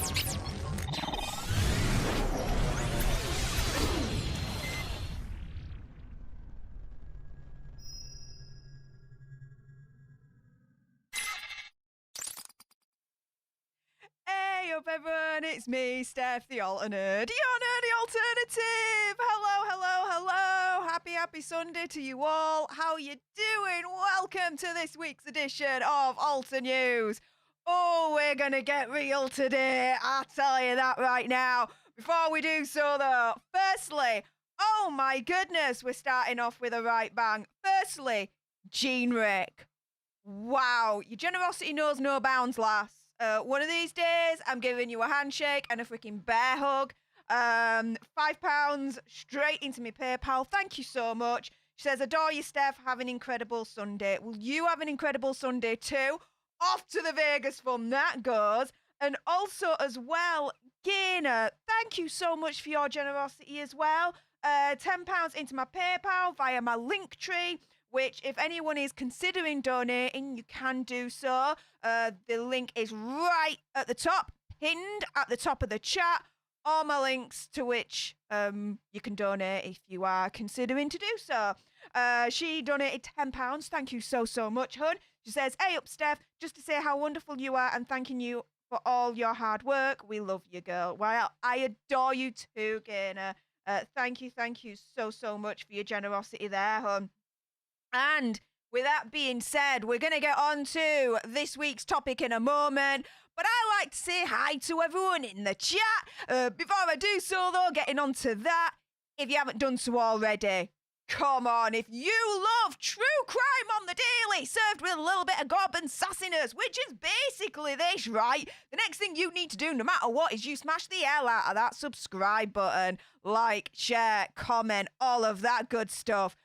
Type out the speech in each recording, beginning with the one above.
Hey up everyone, it's me, Stef, the alternate, your nerdy alternative. Hello. Happy Sunday to you all. How you doing? Welcome to this week's edition of Alter News. Oh, we're gonna get real today, I'll tell you that right now. Before we do so though, firstly, oh my goodness, we're starting off with a right bang. Firstly, Gene Rick. Wow, your generosity knows no bounds, lass. One of these days, I'm giving you a handshake and a freaking bear hug. £5 straight into my PayPal. Thank you so much. She says, adore you, Steph. Have an incredible Sunday. Will you have an incredible Sunday too? Off to the Vegas fun that goes. And also as well, Gainer, thank you so much for your generosity as well. £10 into my PayPal via my link tree, which if anyone is considering donating, you can do so. The link is right at the top, pinned at the top of the chat. All my links to which you can donate if you are considering to do so. She donated £10. Thank you so much, hun. She says, hey up, Steph, just to say how wonderful you are and thanking you for all your hard work. We love you, girl. Well, I adore you too, Gainer. Thank you so much for your generosity there, hun. And with that being said, we're going to get on to this week's topic in a moment. But I like to say hi to everyone in the chat. Before I do so, though, getting on to that, if you haven't done so already, come on. If you love true crime on the daily, served with a little bit of gob and sassiness, which is basically this, right? The next thing you need to do, no matter what, is you smash the hell out of that subscribe button. Like, share, comment, all of that good stuff.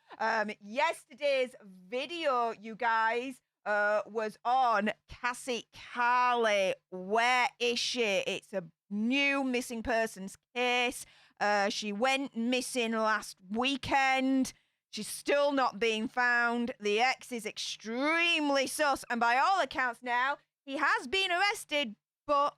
Yesterday's video, you guys, was on Cassie Carli. Where is she? It's a new missing persons case. She went missing last weekend. She's still not being found. The ex is extremely sus, and by all accounts now, he has been arrested, but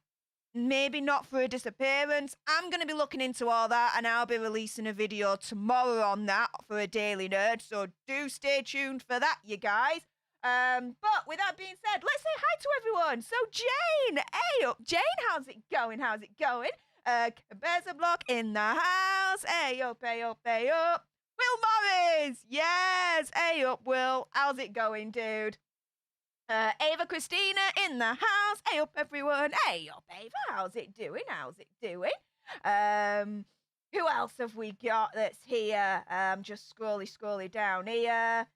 maybe not for a disappearance. I'm going to be looking into all that, and I'll be releasing a video tomorrow on that for a Daily Nerd, so do stay tuned for that, you guys. But with that being said, let's say hi to everyone. So Jane, hey up. Jane, how's it going? Cabeza Block in the house. Hey up. Will Morris, yes. Hey up, Will. How's it going, dude? Ava Christina in the house. Hey up, everyone. Hey up, Ava. How's it doing? Who else have we got that's here? Just scrolly down here.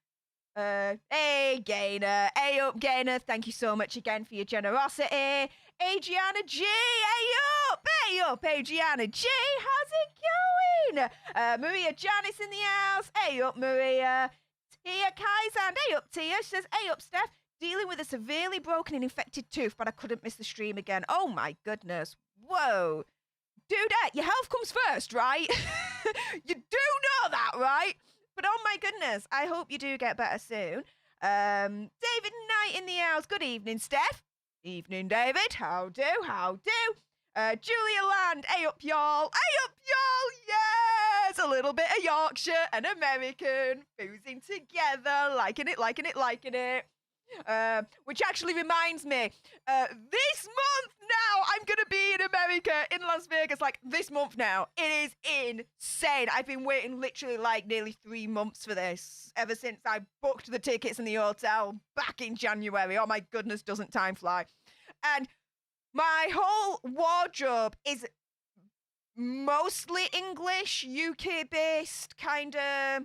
Hey, Gainer. Hey up, Gainer. Thank you so much again for your generosity. Adriana G. Hey up, Adriana G. How's it going? Maria Janice in the house. Hey up, Maria. Tia Kaizand. Hey up, Tia. She says, hey up, Steph. Dealing with a severely broken and infected tooth, but I couldn't miss the stream again. Oh my goodness. Whoa. Dudette, your health comes first, right? You do know that, right? But oh my goodness, I hope you do get better soon. David Knight in the house. Good evening, Steph. Evening, David. How do? Julia Land. Hey up, y'all. Yes! A little bit of Yorkshire and American fusing together. Liking it. Which actually reminds me, this month now, I'm going to be in America, in Las Vegas, like this month now. It is insane. I've been waiting literally like nearly 3 months for this, ever since I booked the tickets in the hotel back in January. Oh my goodness, doesn't time fly. And my whole wardrobe is mostly English, UK-based kind of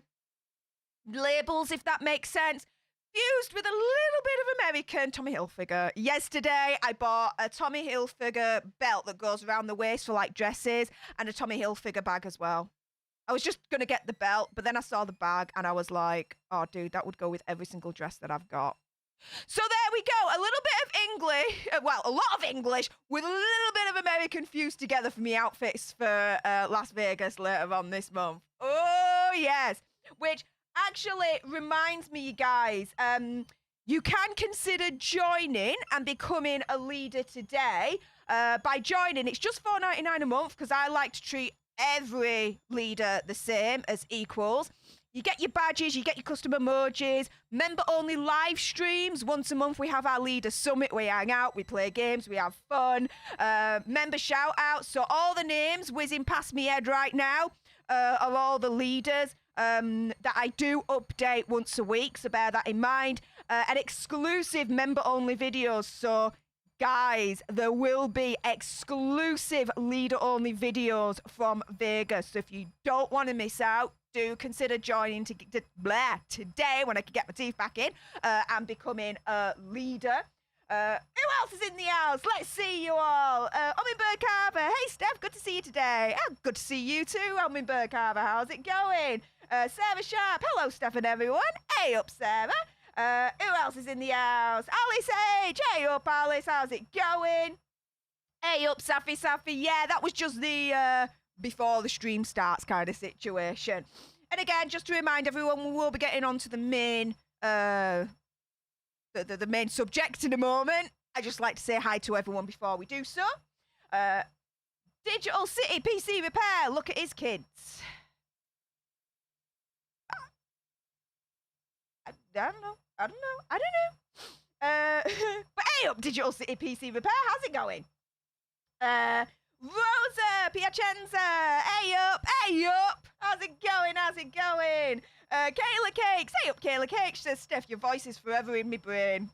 labels, if that makes sense. Fused with a little bit of American Tommy Hilfiger. Yesterday, I bought a Tommy Hilfiger belt that goes around the waist for like dresses and a Tommy Hilfiger bag as well. I was just going to get the belt, but then I saw the bag and I was like, oh, dude, that would go with every single dress that I've got. So there we go. A little bit of English, well, a lot of English with a little bit of American fused together for me outfits for Las Vegas later on this month. Oh, yes. Which actually reminds me, you guys, you can consider joining and becoming a leader today. by joining. It's just $4.99 a month because I like to treat every leader the same as equals. You get your badges, you get your custom emojis, member-only live streams. Once a month, we have our leader summit. We hang out, we play games, we have fun. Member shout-outs. So all the names whizzing past me head right now are all the leaders that I do update once a week. So bear that in mind. And exclusive member-only videos. So guys, there will be exclusive leader-only videos from Vegas. So if you don't want to miss out, do consider joining today when I can get my teeth back in and becoming a leader. Who else is in the house? Let's see you all. Hummingbird Carver. Hey, Steph, good to see you today. Oh, good to see you too, Hummingbird Carver. How's it going? Sarah Sharp. Hello, Steph and everyone. Hey up, Sarah. Who else is in the house? Alice H. Hey up, Alice. How's it going? Hey up, Safi. Yeah, that was just the before the stream starts kind of situation. And again, just to remind everyone, we will be getting onto the main the main subject in a moment. I just like to say hi to everyone before we do so. Digital City PC Repair. Look at his kids. I don't know. But hey up, Digital City PC Repair. How's it going? Rosa Piacenza. Hey up. How's it going? Kayla Cakes. Hey up, Kayla Cakes. Says, Steph, your voice is forever in my brain.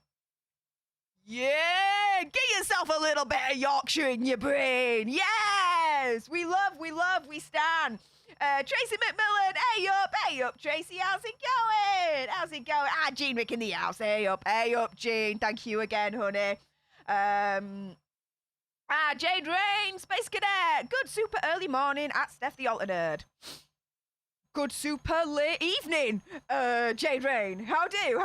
Yeah, get yourself a little bit of Yorkshire in your brain. Yes, we stand. Tracy McMillan, hey up, Tracy, how's it going? Jean Rick in the house, hey up, Jean, thank you again, honey. Jade Rain, Space Cadet, good super early morning at Steph the Alter Nerd. Good super late evening, Jade Rain, how do?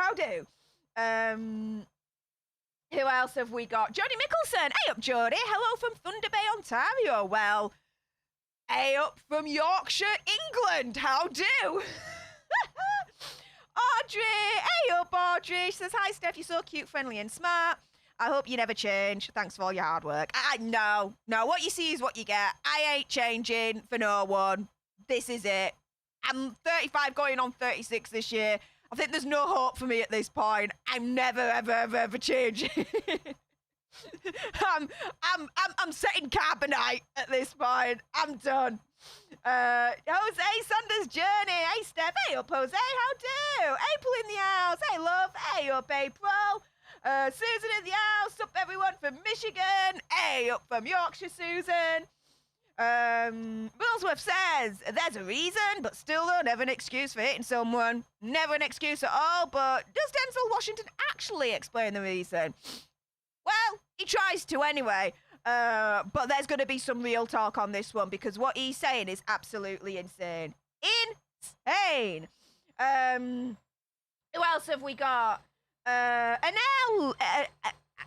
Who else have we got? Jodie Mickelson, hey up, Jodie, hello from Thunder Bay, Ontario. Well, hey up from Yorkshire, England. How do? Audrey. Hey up, Audrey. She says, hi, Steph. You're so cute, friendly, and smart. I hope you never change. Thanks for all your hard work. No. What you see is what you get. I ain't changing for no one. This is it. I'm 35 going on 36 this year. I think there's no hope for me at this point. I'm never, ever changing. I'm setting carbonite at this point. I'm done. Jose Sanders Journey. Hey, Steph. Hey up, Jose. How do? April in the house. Hey, love. Hey up, April. Susan in the house. Up, everyone from Michigan. Hey up from Yorkshire, Susan. Willsworth says, there's a reason, but still though, never an excuse for hitting someone. Never an excuse at all, but does Denzel Washington actually explain the reason? Well, he tries to anyway, but there's going to be some real talk on this one because what he's saying is absolutely insane. Insane! Who else have we got?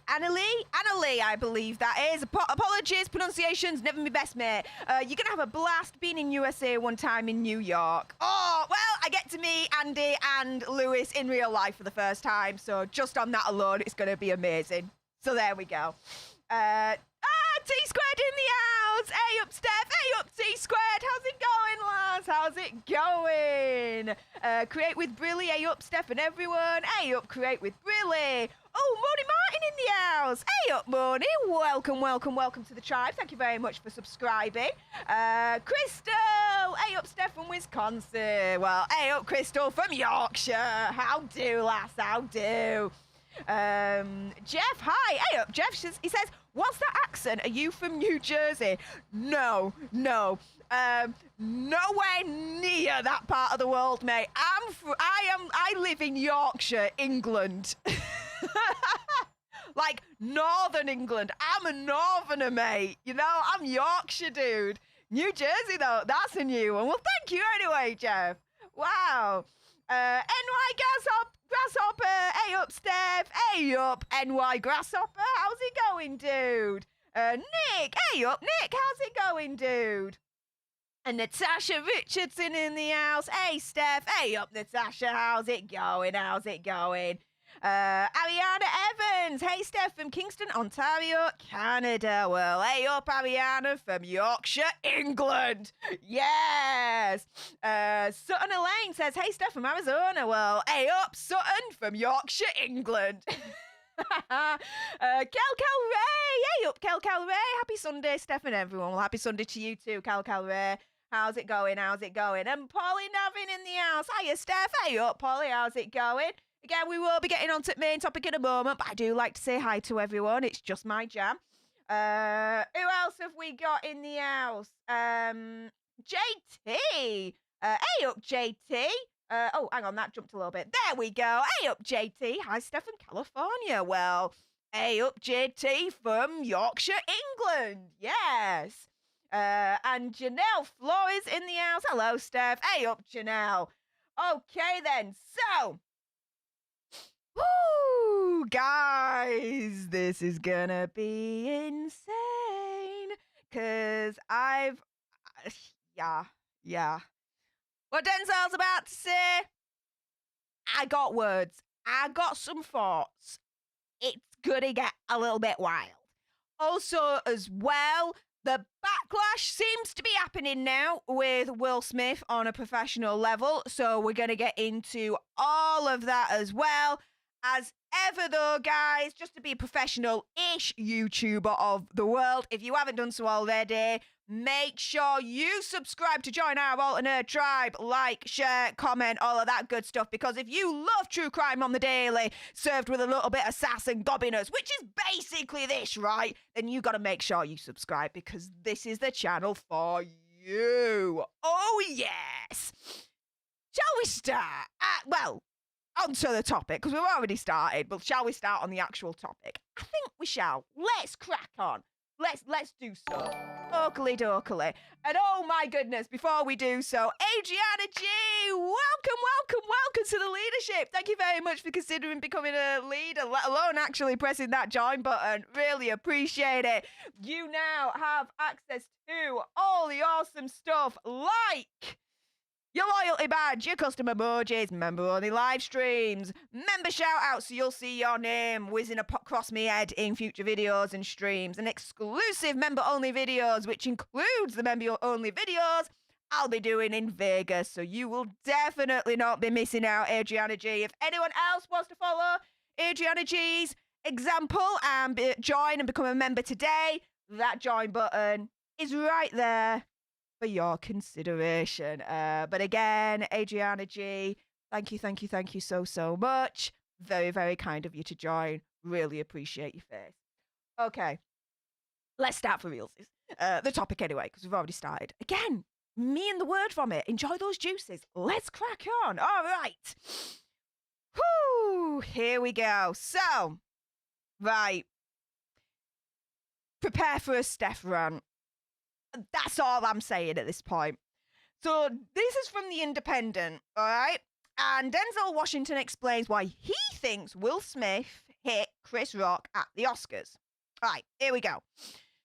Annalie, I believe that is. Apologies, pronunciations, never my best, mate. You're going to have a blast being in USA one time in New York. Oh, well, I get to meet Andy and Lewis in real life for the first time, so just on that alone, it's going to be amazing. So there we go. T-Squared in the house. Hey up, Steph. Hey up, T-Squared. How's it going, lads? How's it going? Create with Brilly. Hey up, Steph and everyone. Hey up, Create with Brilly. Oh, Moni Martin in the house. Hey up, Moni. Welcome to the tribe. Thank you very much for subscribing. Crystal. Hey up, Steph from Wisconsin. Well, hey up, Crystal from Yorkshire. How do, lass? How do? Jeff, hi. Hey up, Jeff. He says, what's that accent? Are you from New Jersey? No. Nowhere near that part of the world, mate. I live in Yorkshire, England. Like Northern England. I'm a Northerner, mate. You know, I'm Yorkshire, dude. New Jersey, though, that's a new one. Well, thank you anyway, Jeff. Wow. NY Grasshopper. Hey up, Steph. Hey up, NY Grasshopper. How's it going, dude? Nick. Hey up, Nick. How's it going, dude? And Natasha Richardson in the house. Hey, Steph. Hey up, Natasha. How's it going? Ariana Evans. Hey, Stef from Kingston, Ontario, Canada. Well, hey up, Ariana from Yorkshire, England. Yes. Sutton Elaine says, hey, Stef from Arizona. Well, hey up, Sutton from Yorkshire, England. Kel Ray. Hey up, Kel Ray. Happy Sunday, Stef and everyone. Well, happy Sunday to you too, Kel Ray. How's it going? How's it going? And Polly Navin in the house. Hiya, Stef. Hey up, Polly. How's it going? Again, we will be getting on to the main topic in a moment, but I do like to say hi to everyone. It's just my jam. Who else have we got in the house? JT. Hey up, JT. Oh, hang on, that jumped a little bit. There we go. Hey up, JT. Hi, Stef from California. Well, hey up, JT from Yorkshire, England. Yes. And Janelle Flores in the house. Hello, Stef. Hey up, Janelle. Okay, then. So, woo, guys, this is gonna be insane. Because yeah. What Denzel's about to say, I got words. I got some thoughts. It's gonna get a little bit wild. Also, as well, the backlash seems to be happening now with Will Smith on a professional level. So we're going to get into all of that as well. As ever, though, guys, just to be a professional-ish YouTuber of the world, if you haven't done so already, make sure you subscribe to join our alternate tribe. Like, share, comment, all of that good stuff. Because if you love true crime on the daily, served with a little bit of sass and gobbiness, which is basically this, right? Then you got to make sure you subscribe because this is the channel for you. Oh, yes. Shall we start? Well, onto the topic, because we've already started, but shall we start on the actual topic? I think we shall. Let's crack on. Let's do so. Oakley dokily. And oh my goodness, before we do so, Adriana G, welcome to the leadership. Thank you very much for considering becoming a leader, let alone actually pressing that join button. Really appreciate it. You now have access to all the awesome stuff like your loyalty badge, your custom emojis, member-only live streams, member shout-outs so you'll see your name whizzing across me head in future videos and streams, and exclusive member-only videos, which includes the member-only videos I'll be doing in Vegas, so you will definitely not be missing out, Adriana G. If anyone else wants to follow Adriana G's example and join and become a member today, that join button is right there for your consideration. But again, Adriana G, thank you so much. Very, very kind of you to join. Really appreciate your face. Okay, let's start for realsies. The topic anyway, because we've already started. Again, me and the word vomit. Enjoy those juices. Let's crack on. All right. Whoo, here we go. So, right. Prepare for a Stef rant. That's all I'm saying at this point. So this is from The Independent, all right? And Denzel Washington explains why he thinks Will Smith hit Chris Rock at the Oscars. All right, here we go.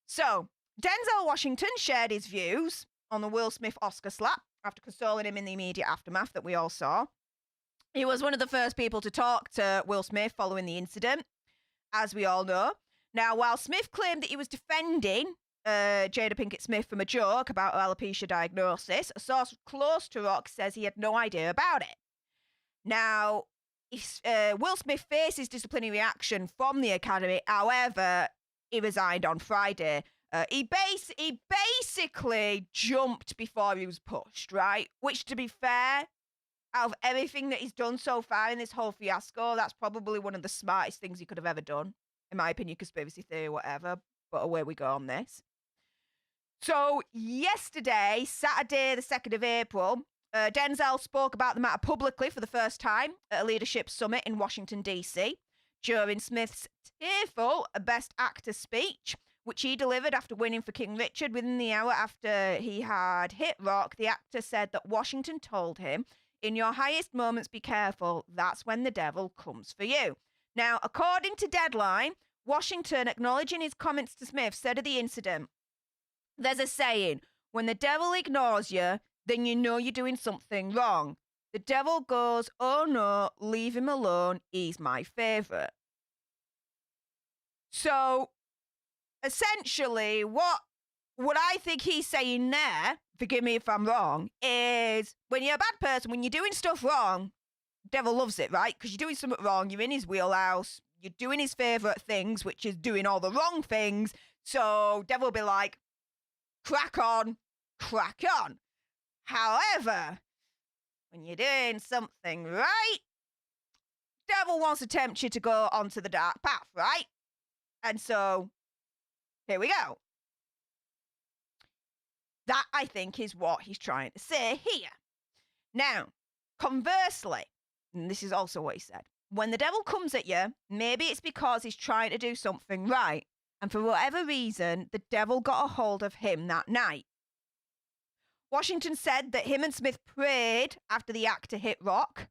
So Denzel Washington shared his views on the Will Smith Oscar slap after consoling him in the immediate aftermath that we all saw. He was one of the first people to talk to Will Smith following the incident, as we all know. Now, while Smith claimed that he was defending Jada Pinkett Smith from a joke about her alopecia diagnosis, a source close to Rock says he had no idea about it. Now, if Will Smith faces disciplinary action from the Academy, however, he resigned on Friday. He basically jumped before he was pushed, right? Which, to be fair, out of everything that he's done so far in this whole fiasco, that's probably one of the smartest things he could have ever done. In my opinion, conspiracy theory, whatever. But away we go on this. So yesterday, Saturday, the 2nd of April, Denzel spoke about the matter publicly for the first time at a leadership summit in Washington, D.C. during Smith's tearful Best Actor speech, which he delivered after winning for King Richard. Within the hour after he had hit Rock, the actor said that Washington told him, "In your highest moments, be careful. That's when the devil comes for you." Now, according to Deadline, Washington, acknowledging his comments to Smith, said of the incident, "There's a saying, when the devil ignores you, then you know you're doing something wrong. The devil goes, oh no, leave him alone. He's my favourite. So, essentially, what I think he's saying there, forgive me if I'm wrong, is when you're a bad person, when you're doing stuff wrong, devil loves it, right? Because you're doing something wrong, you're in his wheelhouse, you're doing his favourite things, which is doing all the wrong things. So devil will be like, crack on, crack on. However, when you're doing something right, devil wants to tempt you to go onto the dark path, right? And so, here we go. That, I think, is what he's trying to say here. Now, conversely, and this is also what he said, when the devil comes at you, maybe it's because he's trying to do something right. And for whatever reason, the devil got a hold of him that night. Washington said that him and Smith prayed after the actor hit rock.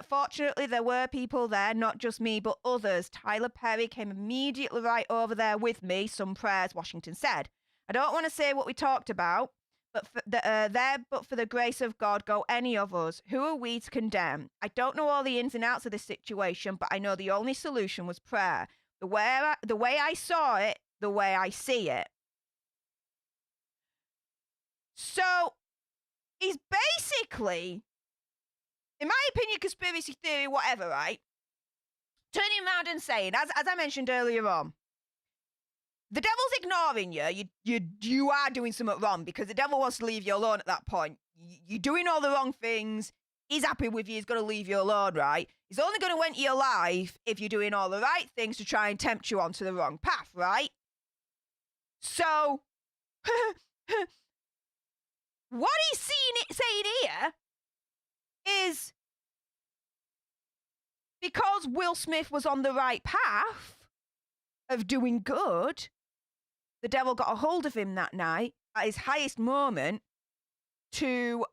Fortunately, there were people there, not just me, but others. Tyler Perry came immediately right over there with me, some prayers, Washington said. I don't want to say what we talked about, but for the grace of God, go any of us. Who are we to condemn? I don't know all the ins and outs of this situation, but I know the only solution was prayer. The way I saw it, the way I see it. So, he's basically, in my opinion, conspiracy theory, whatever, right? Turning around and saying, as I mentioned earlier on, the devil's ignoring you. You are doing something wrong because the devil wants to leave you alone at that point. You're doing all the wrong things. He's happy with you. He's going to leave you alone, right? He's only going to enter your life if you're doing all the right things to try and tempt you onto the wrong path, right? So, what he's saying here is because Will Smith was on the right path of doing good, the devil got a hold of him that night at his highest moment to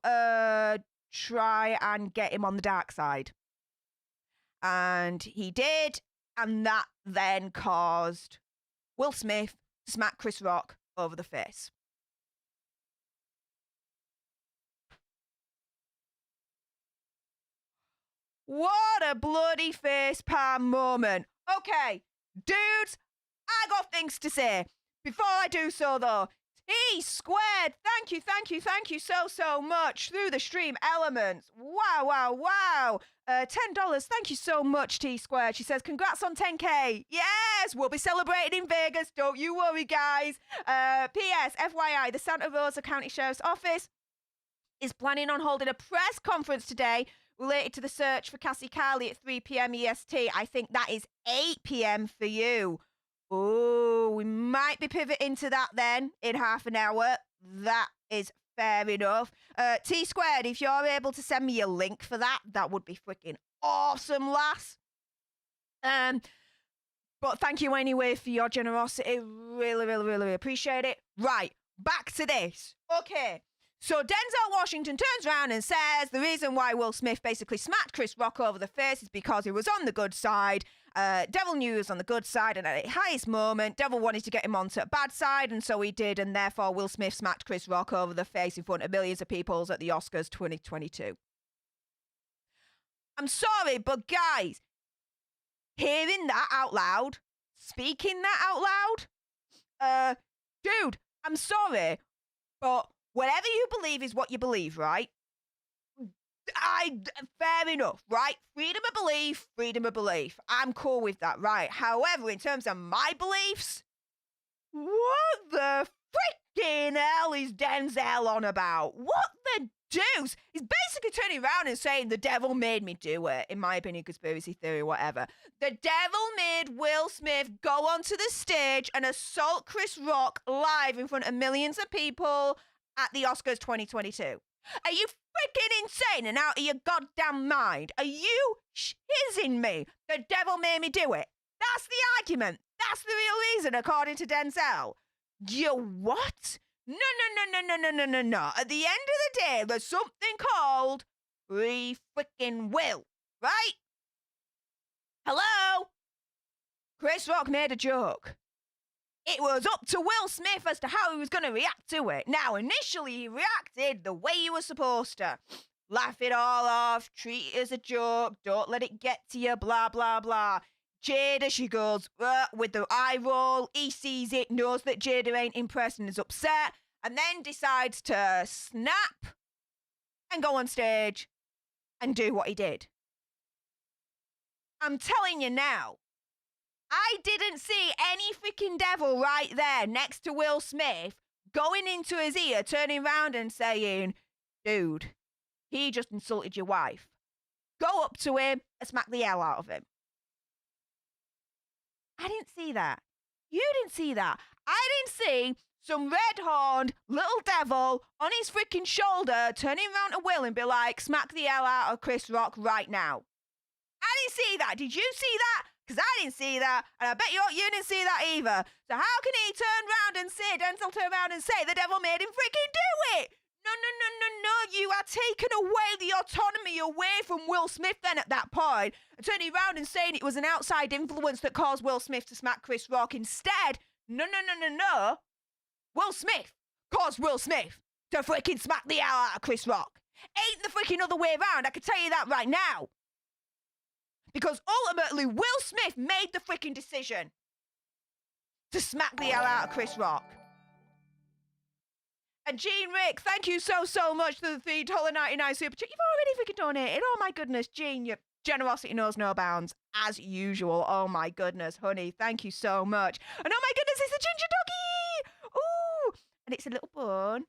try and get him on the dark side. And he did, and that then caused Will Smith to smack Chris Rock over the face. What a bloody facepalm moment. Okay, dudes, I got things to say. Before I do so, though, T squared, thank you so much through the stream elements. Wow. $10, thank you so much, T squared. She says, congrats on 10K. Yes, we'll be celebrating in Vegas. Don't you worry, guys. P.S. FYI, the Santa Rosa County Sheriff's Office is planning on holding a press conference today related to the search for Cassie Carli at 3 p.m. EST. I think that is 8 p.m. for you. Oh, we might be pivoting to that then in half an hour. That is fair enough. T squared, if you're able to send me a link for that, that would be freaking awesome, lass. But thank you anyway for your generosity. Really appreciate it. Right, back to this. Okay. So Denzel Washington turns around and says the reason why Will Smith basically smacked Chris Rock over the face is because he was on the good side. Devil knew he was on the good side, and at the highest moment, Devil wanted to get him onto a bad side, and so he did, and therefore Will Smith smacked Chris Rock over the face in front of millions of people at the Oscars 2022. I'm sorry, but guys, hearing that out loud, speaking that out loud, dude, I'm sorry, but whatever you believe is what you believe, right? Fair enough, right? Freedom of belief. I'm cool with that, right? However, in terms of my beliefs, what the freaking hell is Denzel on about? What the deuce? He's basically turning around and saying the devil made me do it, in my opinion, conspiracy theory, whatever. The devil made Will Smith go onto the stage and assault Chris Rock live in front of millions of people at the Oscars 2022. Are you freaking insane and out of your goddamn mind? Are you shizzing me? The devil made me do it. That's the argument. That's the real reason, according to Denzel. You what? No. At the end of the day, there's something called free freaking will, right? Hello? Chris Rock made a joke. It was up to Will Smith as to how he was going to react to it. Now, initially, he reacted the way he was supposed to. Laugh it all off, treat it as a joke, don't let it get to you, blah, blah, blah. Jada, she goes with the eye roll. He sees it, knows that Jada ain't impressed and is upset, and then decides to snap and go on stage and do what he did. I'm telling you now, I didn't see any freaking devil right there next to Will Smith going into his ear, turning around and saying, dude, he just insulted your wife. Go up to him and smack the hell out of him. I didn't see that. You didn't see that. I didn't see some red-horned little devil on his freaking shoulder turning around to Will and be like, smack the hell out of Chris Rock right now. I didn't see that. Did you see that? Because I didn't see that, and I bet you didn't see that either. So how can he Denzel turn around and say the devil made him freaking do it? No. You are taking away the autonomy away from Will Smith then at that point, and turning around and saying it was an outside influence that caused Will Smith to smack Chris Rock. Instead, no. Will Smith caused Will Smith to freaking smack the hell out of Chris Rock. Ain't the freaking other way around, I can tell you that right now. Because ultimately, Will Smith made the freaking decision to smack the hell out of Chris Rock. And Jean Rick, thank you so much for the $3.99 super chat. You've already freaking donated. Oh my goodness, Jean, your generosity knows no bounds, as usual. Oh my goodness, honey, thank you so much. And oh my goodness, it's a ginger doggy. Ooh, and it's a little bun.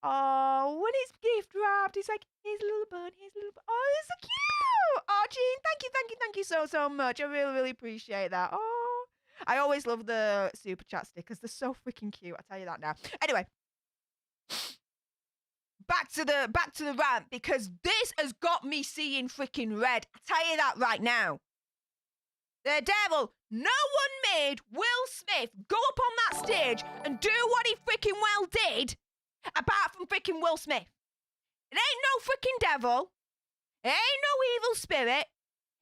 Oh, when it's gift wrapped, it's like, here's a little bun, here's a little bun. Oh, it's so cute. Oh, Jean, thank you so much. I really appreciate that. Oh, I always love the super chat stickers. They're so freaking cute. I tell you that now. Anyway, back to the rant, because this has got me seeing freaking red. I tell you that right now. The devil, no one made Will Smith go up on that stage and do what he freaking well did, apart from freaking Will Smith. It ain't no freaking devil. It ain't no evil spirit.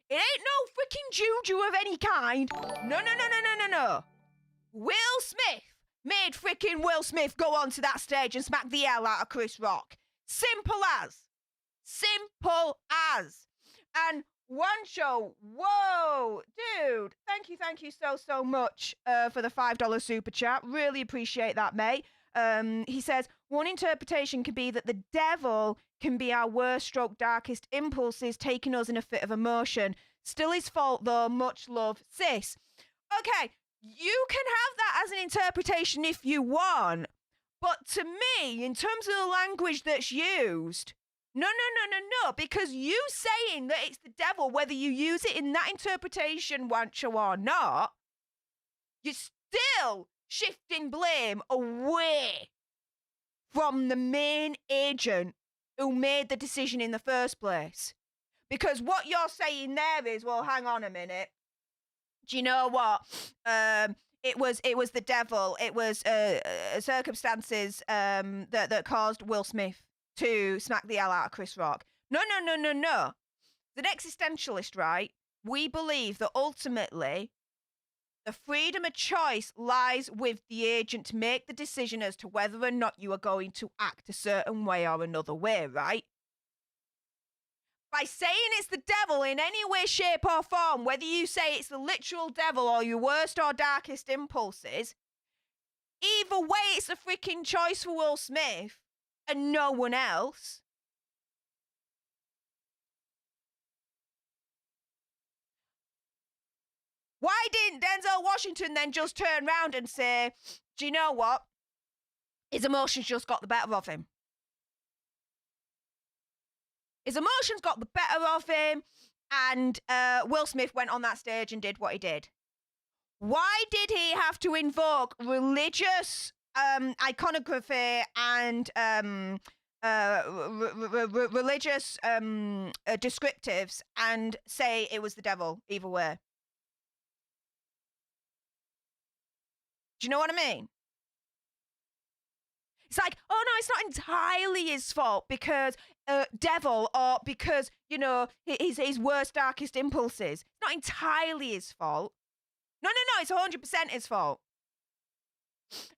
It ain't no freaking juju of any kind. No. Will Smith made freaking Will Smith go onto that stage and smack the hell out of Chris Rock. Simple as. And one show, whoa, dude, thank you so much for the $5 super chat. Really appreciate that, mate. He says, one interpretation could be that the devil can be our worst stroke darkest impulses taking us in a fit of emotion. Still his fault though, much love, sis. Okay, you can have that as an interpretation if you want, but to me, in terms of the language that's used, no, because you saying that it's the devil, whether you use it in that interpretation, Wancho, or not, you're still shifting blame away from the main agent who made the decision in the first place. Because what you're saying there is, well, hang on a minute. Do you know what? It was the devil. It was circumstances that caused Will Smith to smack the hell out of Chris Rock. No. The existentialist, right? We believe that ultimately the freedom of choice lies with the agent to make the decision as to whether or not you are going to act a certain way or another way, right? By saying it's the devil in any way, shape, or form, whether you say it's the literal devil or your worst or darkest impulses, either way, it's a freaking choice for Will Smith and no one else. Why didn't Denzel Washington then just turn around and say, do you know what? His emotions just got the better of him. His emotions got the better of him, and Will Smith went on that stage and did what he did. Why did he have to invoke religious iconography and religious descriptives and say it was the devil either way? Do you know what I mean? It's like, oh no, it's not entirely his fault because devil, or because, you know, his worst, darkest impulses. It's not entirely his fault. No, it's 100% his fault.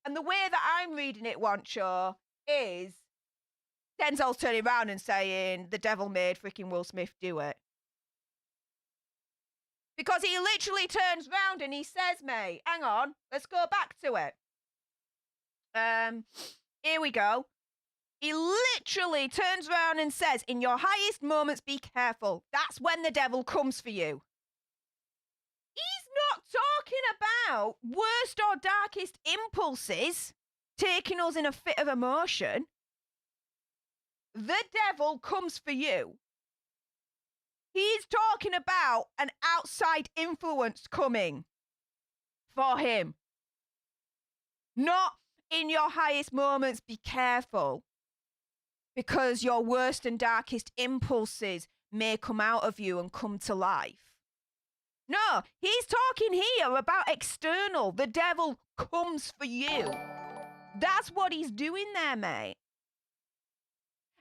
And the way that I'm reading it, Wancho, is Denzel's turning around and saying, the devil made freaking Will Smith do it. Because he literally turns round and he says, mate, hang on, let's go back to it. Here we go. He literally turns around and says, in your highest moments, be careful. That's when the devil comes for you. He's not talking about worst or darkest impulses taking us in a fit of emotion. The devil comes for you. He's talking about an outside influence coming for him. Not in your highest moments, be careful. Because your worst and darkest impulses may come out of you and come to life. No, he's talking here about external. The devil comes for you. That's what he's doing there, mate.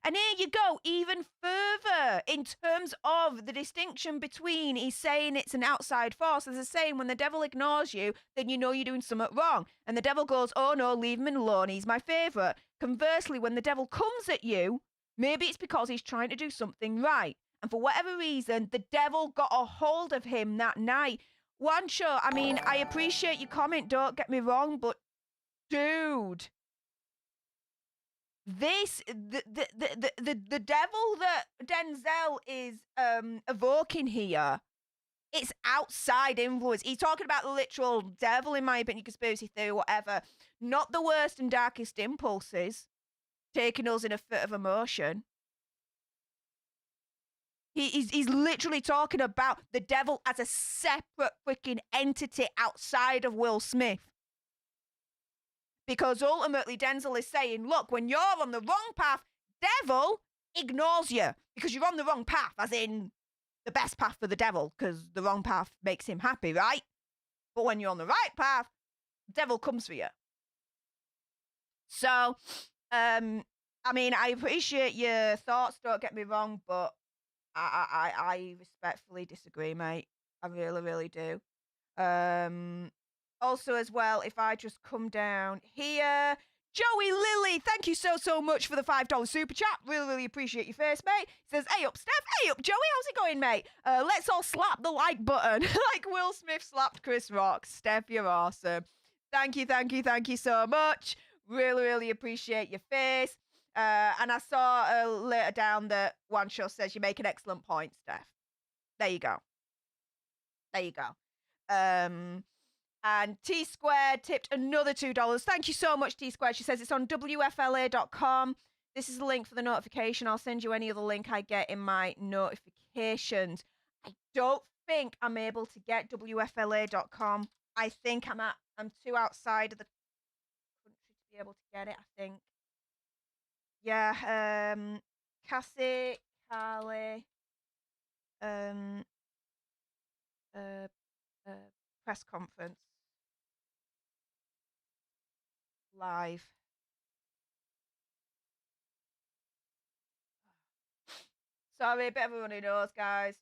And here you go, even further in terms of the distinction between, he's saying it's an outside force. There's a saying, when the devil ignores you, then you know you're doing something wrong. And the devil goes, oh no, leave him alone, he's my favourite. Conversely, when the devil comes at you, maybe it's because he's trying to do something right. And for whatever reason, the devil got a hold of him that night. One show, I mean, I appreciate your comment, don't get me wrong, but dude, this the devil that Denzel is evoking here, it's outside influence. He's talking about the literal devil, in my opinion, conspiracy theory, whatever. Not the worst and darkest impulses taking us in a fit of emotion. He's literally talking about the devil as a separate freaking entity outside of Will Smith. Because ultimately, Denzel is saying, look, when you're on the wrong path, devil ignores you. Because you're on the wrong path, as in the best path for the devil, because the wrong path makes him happy, right? But when you're on the right path, devil comes for you. So, I mean, I appreciate your thoughts, don't get me wrong, but I respectfully disagree, mate. I really, really do. Also, as well, if I just come down here, Joey Lilly, thank you so much for the $5 super chat. Really, really appreciate your face, mate. He says, hey up, Steph. Hey up, Joey. How's it going, mate? Let's all slap the like button like Will Smith slapped Chris Rock. Steph, you're awesome. Thank you so much. Really, really appreciate your face. And I saw later down that one show says you make an excellent point, Steph. There you go. And T Squared tipped another $2. Thank you so much, T Squared. She says it's on WFLA.com. This is the link for the notification. I'll send you any other link I get in my notifications. I don't think I'm able to get WFLA.com. I think I'm too outside of the country to be able to get it, I think. Yeah, Cassie Carli, press conference. Live. Sorry, a bit of a runny nose, guys.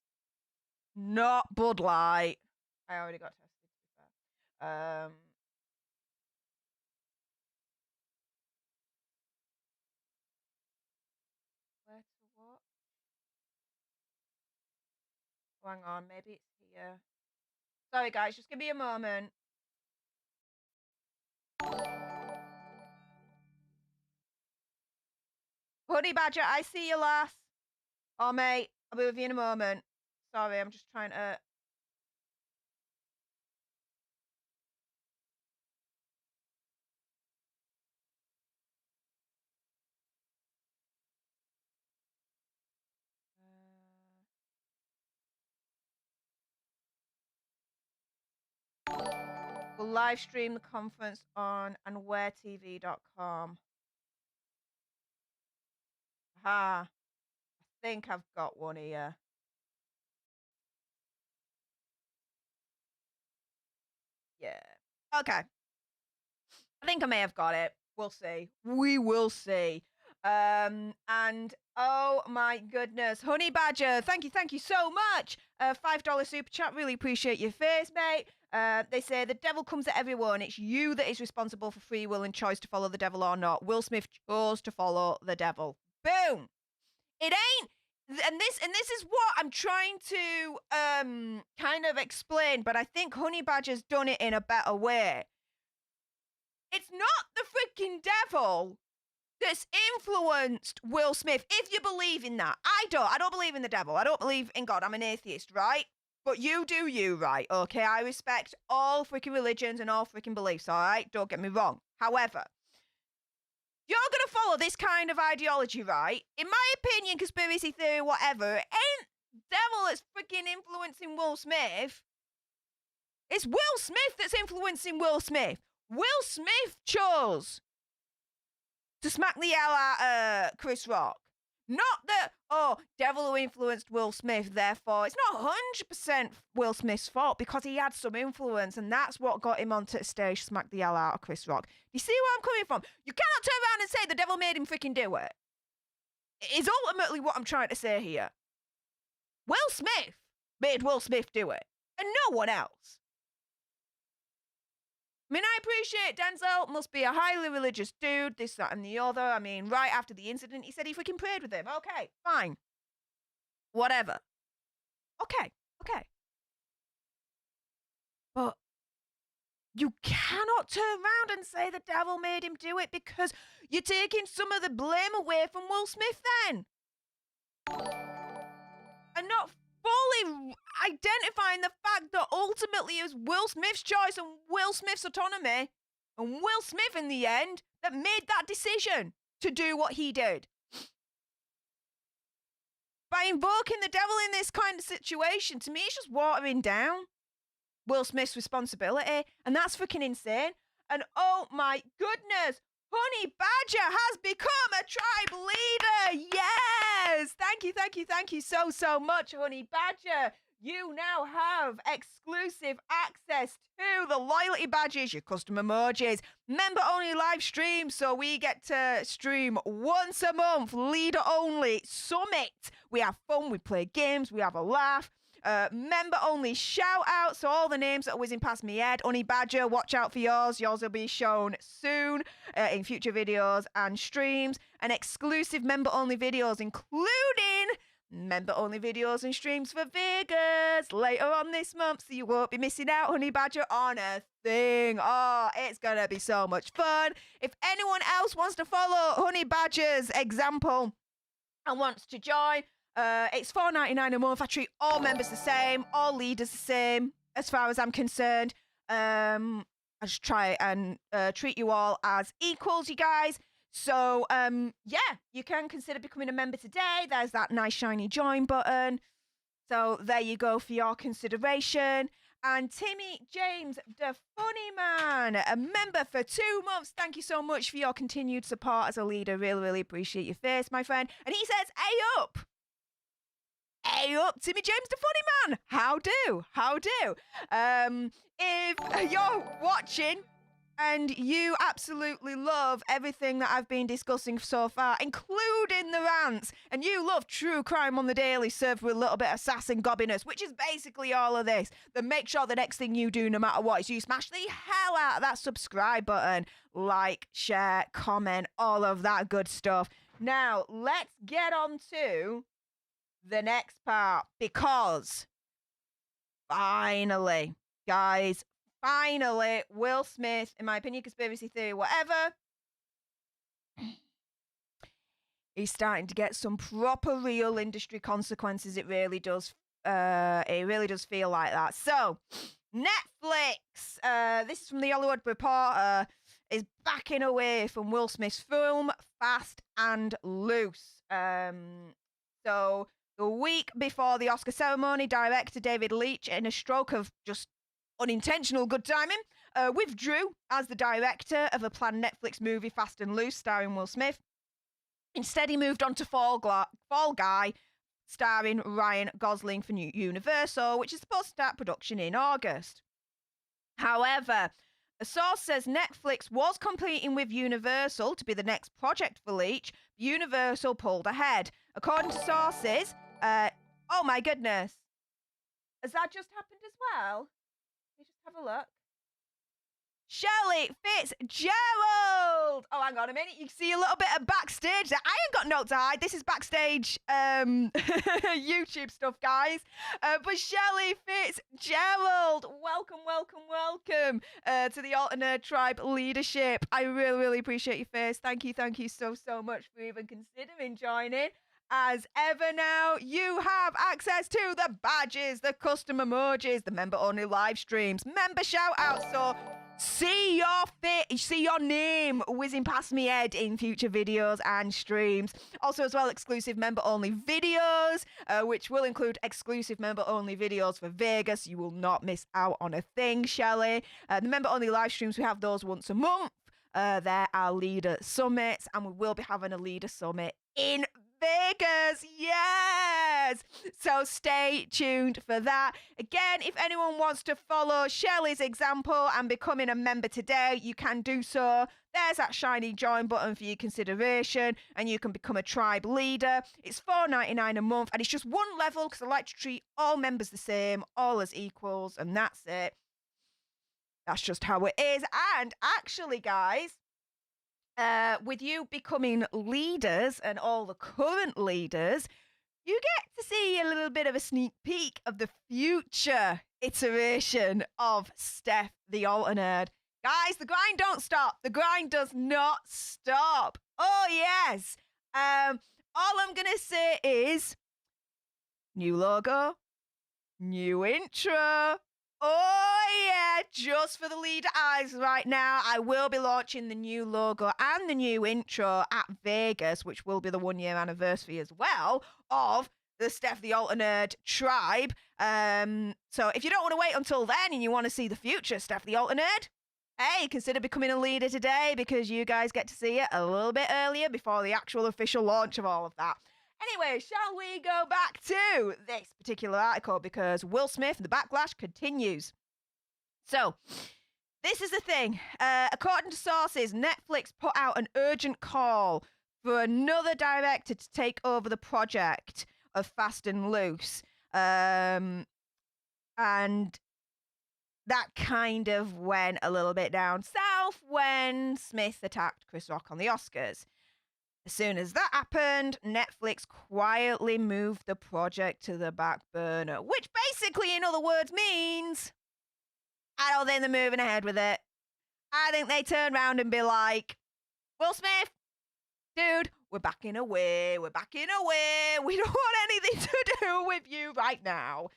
Not Bud Light. I already got tested, to be fair. Where to watch? Oh, hang on, maybe it's here. Sorry, guys, just give me a moment. Honey Badger, I see you, lass. Oh, mate, I'll be with you in a moment. Sorry, I'm just trying to... We'll live stream the conference on andwheretv.com. Aha. I think I've got one here. Yeah. Okay. I think I may have got it. We'll see. We will see. And oh my goodness, Honey Badger, thank you so much. $5 super chat, really appreciate your face, mate. They say the devil comes at everyone. It's you that is responsible for free will and choice to follow the devil or not. Will Smith chose to follow the devil. Boom. It ain't, and this is what I'm trying to kind of explain, but I think Honey Badger's done it in a better way. It's not the freaking devil that's influenced Will Smith, if you believe in that. I don't believe in the devil. I don't believe in God. I'm an atheist, right? But you do you, right? Okay, I respect all freaking religions and all freaking beliefs, all right? Don't get me wrong. However, you're going to follow this kind of ideology, right? In my opinion, conspiracy theory, whatever, it ain't devil that's freaking influencing Will Smith. It's Will Smith that's influencing Will Smith. Will Smith chose to smack the hell out of Chris Rock. Not that, devil who influenced Will Smith, therefore, it's not 100% Will Smith's fault because he had some influence and that's what got him onto the stage, smack the hell out of Chris Rock. You see where I'm coming from? You cannot turn around and say the devil made him freaking do it. It is ultimately what I'm trying to say here. Will Smith made Will Smith do it, and no one else. I mean, I appreciate Denzel must be a highly religious dude, this, that, and the other. I mean, right after the incident, he said he freaking prayed with him. Okay, fine. Whatever. Okay. But you cannot turn around and say the devil made him do it because you're taking some of the blame away from Will Smith then. And not fully identifying the fact that ultimately it was Will Smith's choice and Will Smith's autonomy and Will Smith in the end that made that decision to do what he did. By invoking the devil in this kind of situation, to me, it's just watering down Will Smith's responsibility, and that's freaking insane. And oh my goodness, Honey Badger has become a tribe leader. Yes! Thank you so much, Honey Badger. You now have exclusive access to the loyalty badges, your custom emojis, member-only live streams, so we get to stream once a month, leader-only summit. We have fun, we play games, we have a laugh. Member-only shout-out, so all the names that are whizzing past me head. Honey Badger, watch out for yours. Yours will be shown soon in future videos and streams. And exclusive member-only videos, including member-only videos and streams for Vegas later on this month, so you won't be missing out, Honey Badger, on a thing. Oh, it's gonna be so much fun. If anyone else wants to follow Honey Badger's example and wants to join, it's $4.99 a month. I treat all members the same, all leaders the same, as far as I'm concerned. I just try and treat you all as equals, you guys. So, yeah, you can consider becoming a member today. There's that nice shiny join button. So there you go for your consideration. And Timmy James, the funny man, a member for 2 months. Thank you so much for your continued support as a leader. Really appreciate your face, my friend. And he says, "Hey up. Hey up, Timmy James, the funny man. How do? If you're watching and you absolutely love everything that I've been discussing so far, including the rants, and you love true crime on the daily served with a little bit of sass and gobbiness, which is basically all of this, then make sure the next thing you do, no matter what, is you smash the hell out of that subscribe button, like, share, comment, all of that good stuff. Now, let's get on to the next part, because finally, guys, finally, Will Smith, in my opinion, conspiracy theory, whatever, he's starting to get some proper real industry consequences. It really does feel like that. So, Netflix, this is from the Hollywood Reporter, is backing away from Will Smith's film Fast and Loose. So the week before the Oscar ceremony, director David Leitch, in a stroke of just unintentional good timing, withdrew as the director of a planned Netflix movie Fast and Loose starring Will Smith. Instead, he moved on to Fall Guy, starring Ryan Gosling for Universal, which is supposed to start production in August. However, a source says Netflix was competing with Universal to be the next project for Leitch. Universal pulled ahead. According to sources, oh my goodness. Has that just happened as well? Let me just have a look. Shelley Fitzgerald. Oh, hang on a minute. You can see a little bit of backstage. I ain't got no to hide. This is backstage YouTube stuff, guys. But Shelley Fitzgerald, welcome, welcome, welcome to the Alternate Tribe leadership. I really, really appreciate your face. Thank you so much for even considering joining. As ever now, you have access to the badges, the custom emojis, the member-only live streams, member shout-outs, so see your name whizzing past me head in future videos and streams. Also as well, exclusive member-only videos, which will include exclusive member-only videos for Vegas. You will not miss out on a thing, Shelley. The member-only live streams, we have those once a month. They're our leader summits, and we will be having a leader summit in Vegas, yes! So stay tuned for that. Again, if anyone wants to follow Shelley's example and becoming a member today, you can do so. There's that shiny join button for your consideration, and you can become a tribe leader. It's $4.99 a month, and it's just one level because I like to treat all members the same, all as equals, and that's it. That's just how it is. And actually, guys, with you becoming leaders and all the current leaders, you get to see a little bit of a sneak peek of the future iteration of Stef the Alternate. Guys, the grind don't stop. The grind does not stop. Oh, yes. All I'm going to say is new logo, new intro. Oh, yeah, just for the leader eyes right now, I will be launching the new logo and the new intro at Vegas, which will be the 1-year anniversary as well of the Stef the Alternate tribe. So if you don't want to wait until then and you want to see the future Stef the Alternate, hey, consider becoming a leader today because you guys get to see it a little bit earlier before the actual official launch of all of that. Anyway, shall we go back to this particular article because Will Smith, the backlash continues. So, this is the thing. According to sources, Netflix put out an urgent call for another director to take over the project of Fast and Loose. And that kind of went a little bit down south when Smith attacked Chris Rock on the Oscars. As soon as that happened, Netflix quietly moved the project to the back burner, which basically, in other words, means I don't think they're moving ahead with it. I think they turn around and be like, Will Smith, dude, we're backing away. We're backing away. We don't want anything to do with you right now.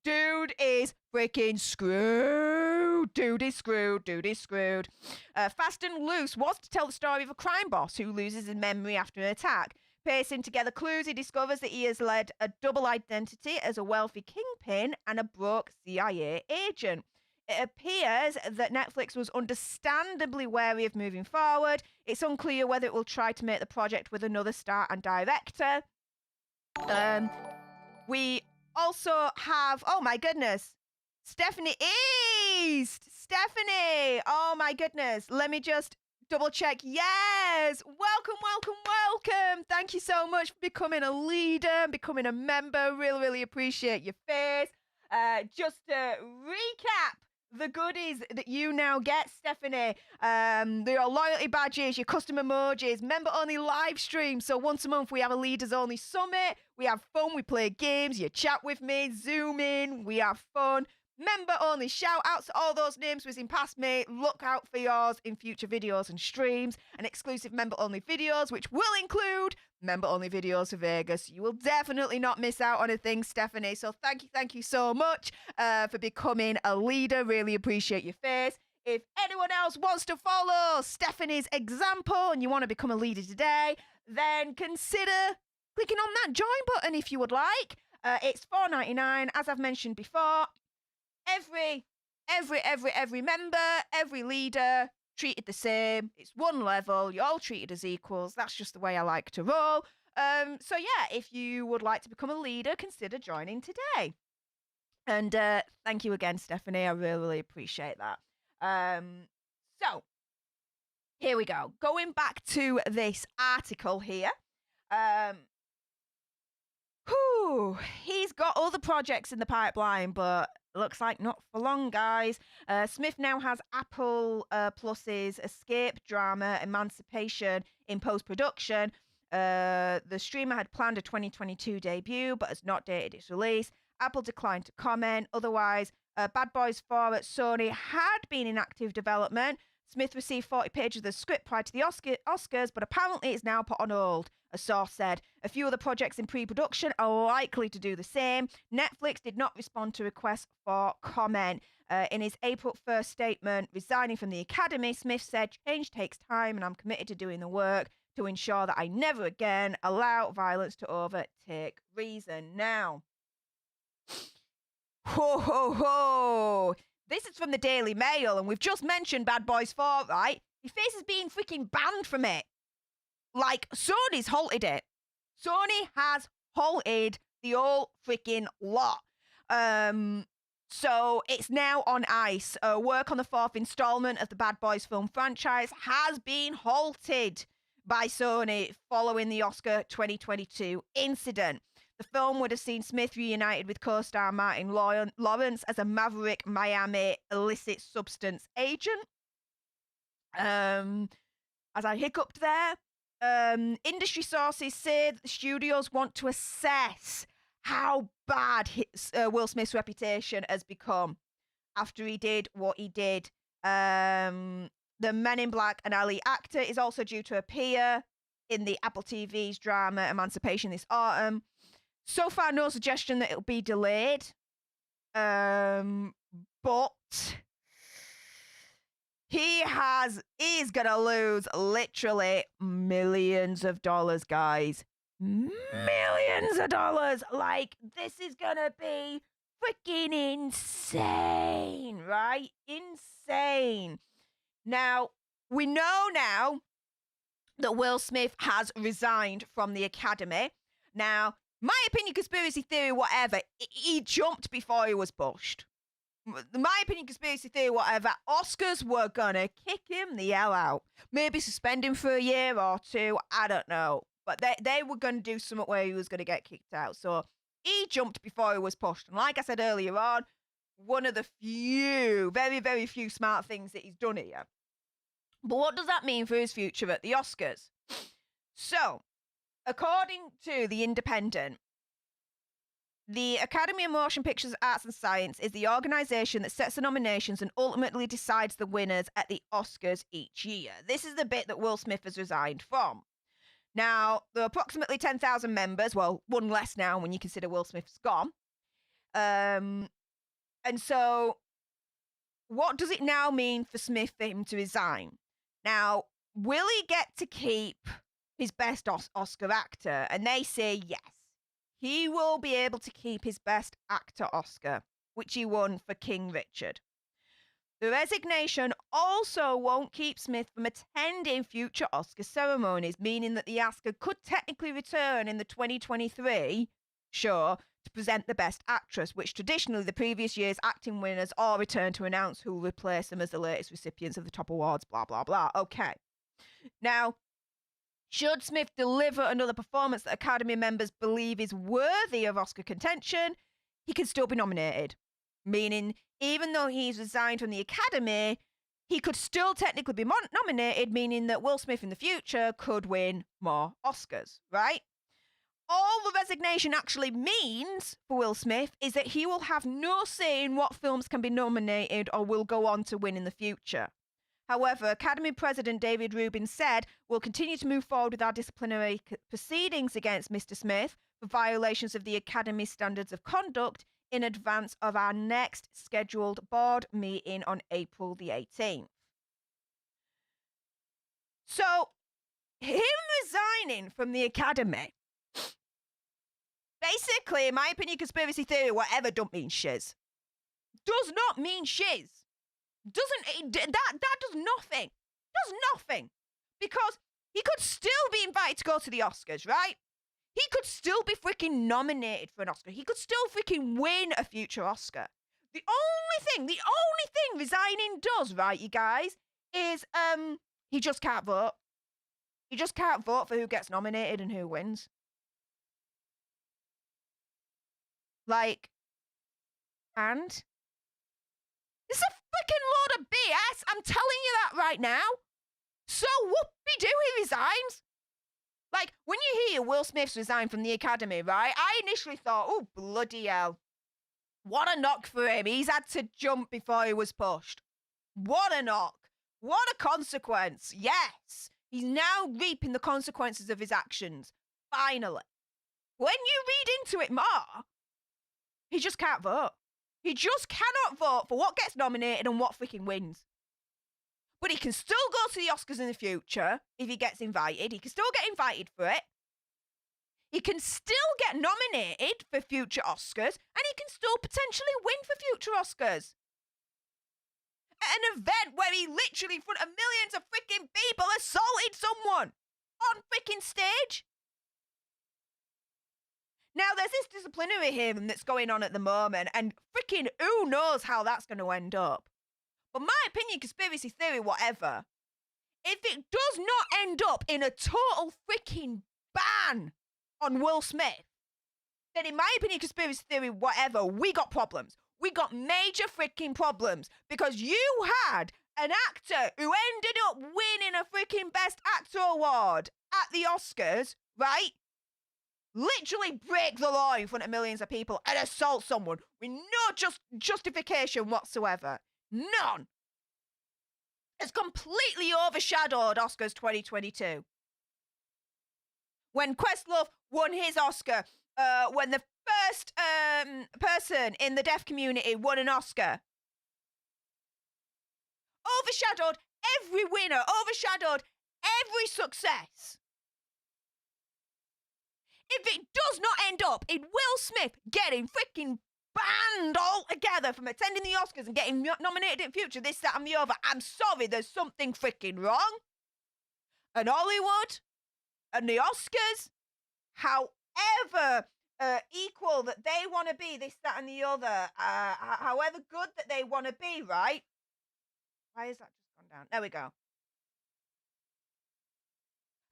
Dude is freaking screwed. Dude is screwed. Dude is screwed. Fast and Loose was to tell the story of a crime boss who loses his memory after an attack. Piecing together clues, he discovers that he has led a double identity as a wealthy kingpin and a broke CIA agent. It appears that Netflix was understandably wary of moving forward. It's unclear whether it will try to make the project with another star and director. We also have, oh my goodness, Stephanie East. Stephanie, oh my goodness. Let me just double check. Yes. Welcome, welcome, welcome. Thank you so much for becoming a leader and becoming a member. Really, really appreciate your face. Just to recap the goodies that you now get, Stephanie. Your loyalty badges, your custom emojis, member-only live streams. So once a month, we have a leaders-only summit. We have fun. We play games. You chat with me, Zoom in. We have fun. Member-only shout-outs to all those names whizzing past me. Look out for yours in future videos and streams. And exclusive member-only videos, which will include member-only videos for Vegas. You will definitely not miss out on a thing, Stephanie. So thank you so much for becoming a leader. Really appreciate your face. If anyone else wants to follow Stephanie's example and you want to become a leader today, then consider clicking on that join button if you would like. It's $4.99, as I've mentioned before. Every member, every leader treated the same. It's one level. You're all treated as equals. That's just the way I like to roll. So yeah, if you would like to become a leader, consider joining today. And thank you again, Stephanie. I really, really appreciate that. So here we go. Going back to this article here. He's got other projects in the pipeline, but looks like not for long, guys. Smith now has Apple Plus's escape drama Emancipation in post-production. The streamer had planned a 2022 debut, but has not dated its release. Apple declined to comment. Otherwise, Bad Boys 4 at Sony had been in active development. Smith received 40 pages of the script prior to the Oscars, but apparently it's now put on hold, a source said. A few other projects in pre-production are likely to do the same. Netflix did not respond to requests for comment. In his April 1st statement, resigning from the Academy, Smith said, "Change takes time and I'm committed to doing the work to ensure that I never again allow violence to overtake reason." Now, ho, ho, ho. This is from the Daily Mail, and we've just mentioned Bad Boys 4, right? He faces being freaking banned from it. Like, Sony's halted it. Sony has halted the whole freaking lot. So it's now on ice. Work on the 4th installment of the Bad Boys film franchise has been halted by Sony following the Oscar 2022 incident. The film would have seen Smith reunited with co-star Martin Lawrence as a maverick Miami illicit substance agent. As I hiccuped there, industry sources say that the studios want to assess how bad Will Smith's reputation has become after he did what he did. The Men in Black and Ali actor is also due to appear in the Apple TV's drama Emancipation this autumn. So far, no suggestion that it'll be delayed. But he's gonna lose literally millions of dollars, guys. Millions of dollars. Like, this is gonna be freaking insane, right? Insane. Now, we know now that Will Smith has resigned from the Academy. Now, my opinion, conspiracy theory, whatever, he jumped before he was pushed. My opinion, conspiracy theory, whatever, Oscars were gonna kick him the hell out. Maybe suspend him for a year or two, I don't know. But they were gonna do something where he was gonna get kicked out. So he jumped before he was pushed. And like I said earlier on, one of the few, very, very few smart things that he's done here. But what does that mean for his future at the Oscars? So, according to The Independent, the Academy of Motion Pictures Arts and Science is the organization that sets the nominations and ultimately decides the winners at the Oscars each year. This is the bit that Will Smith has resigned from. Now, there are approximately 10,000 members. Well, one less now when you consider Will Smith's gone. And so, what does it now mean for Smith for him to resign? Now, will he get to keep his best Oscar actor? And they say yes. He will be able to keep his best actor Oscar, which he won for King Richard. The resignation also won't keep Smith from attending future Oscar ceremonies, meaning that the Oscar could technically return in the 2023 show to present the best actress, which traditionally the previous year's acting winners all return to announce who will replace them as the latest recipients of the top awards, blah, blah, blah. Okay. Now, should Smith deliver another performance that Academy members believe is worthy of Oscar contention, he can still be nominated. Meaning, even though he's resigned from the Academy, he could still technically be nominated, meaning that Will Smith in the future could win more Oscars, right? All the resignation actually means for Will Smith is that he will have no say in what films can be nominated or will go on to win in the future. However, Academy President David Rubin said, "We'll continue to move forward with our disciplinary proceedings against Mr. Smith for violations of the Academy standards of conduct in advance of our next scheduled board meeting on April the 18th. So, him resigning from the Academy, basically, in my opinion, conspiracy theory, whatever, don't mean shiz. Does not mean shiz. That does nothing. Does nothing. Because he could still be invited to go to the Oscars, right? He could still be freaking nominated for an Oscar. He could still freaking win a future Oscar. The only thing resigning does, right, you guys, is he just can't vote. He just can't vote for who gets nominated and who wins. Like, and right now. So whoopie-doo, he resigns. Like, when you hear Will Smith's resigned from the Academy, right, I initially thought, oh, bloody hell. What a knock for him. He's had to jump before he was pushed. What a knock. What a consequence. Yes. He's now reaping the consequences of his actions. Finally. When you read into it more, he just can't vote. He just cannot vote for what gets nominated and what freaking wins. But he can still go to the Oscars in the future if he gets invited. He can still get invited for it. He can still get nominated for future Oscars, and he can still potentially win for future Oscars. At an event where he literally, in front of millions of freaking people, assaulted someone on freaking stage. Now, there's this disciplinary hearing that's going on at the moment, and freaking who knows how that's going to end up. But my opinion, conspiracy theory, whatever, if it does not end up in a total freaking ban on Will Smith, then in my opinion, conspiracy theory, whatever, we got problems. We got major freaking problems because you had an actor who ended up winning a freaking Best Actor award at the Oscars, right? Literally break the law in front of millions of people and assault someone with no justification whatsoever. None. It's completely overshadowed Oscars 2022. When Questlove won his Oscar, when the first person in the deaf community won an Oscar, overshadowed every winner, overshadowed every success. If it does not end up in Will Smith getting freaking banned altogether from attending the Oscars and getting nominated in future, this, that, and the other, I'm sorry, there's something freaking wrong. And Hollywood and the Oscars, however equal that they want to be, this, that, and the other, however good that they want to be, right? Why is that just gone down? There we go.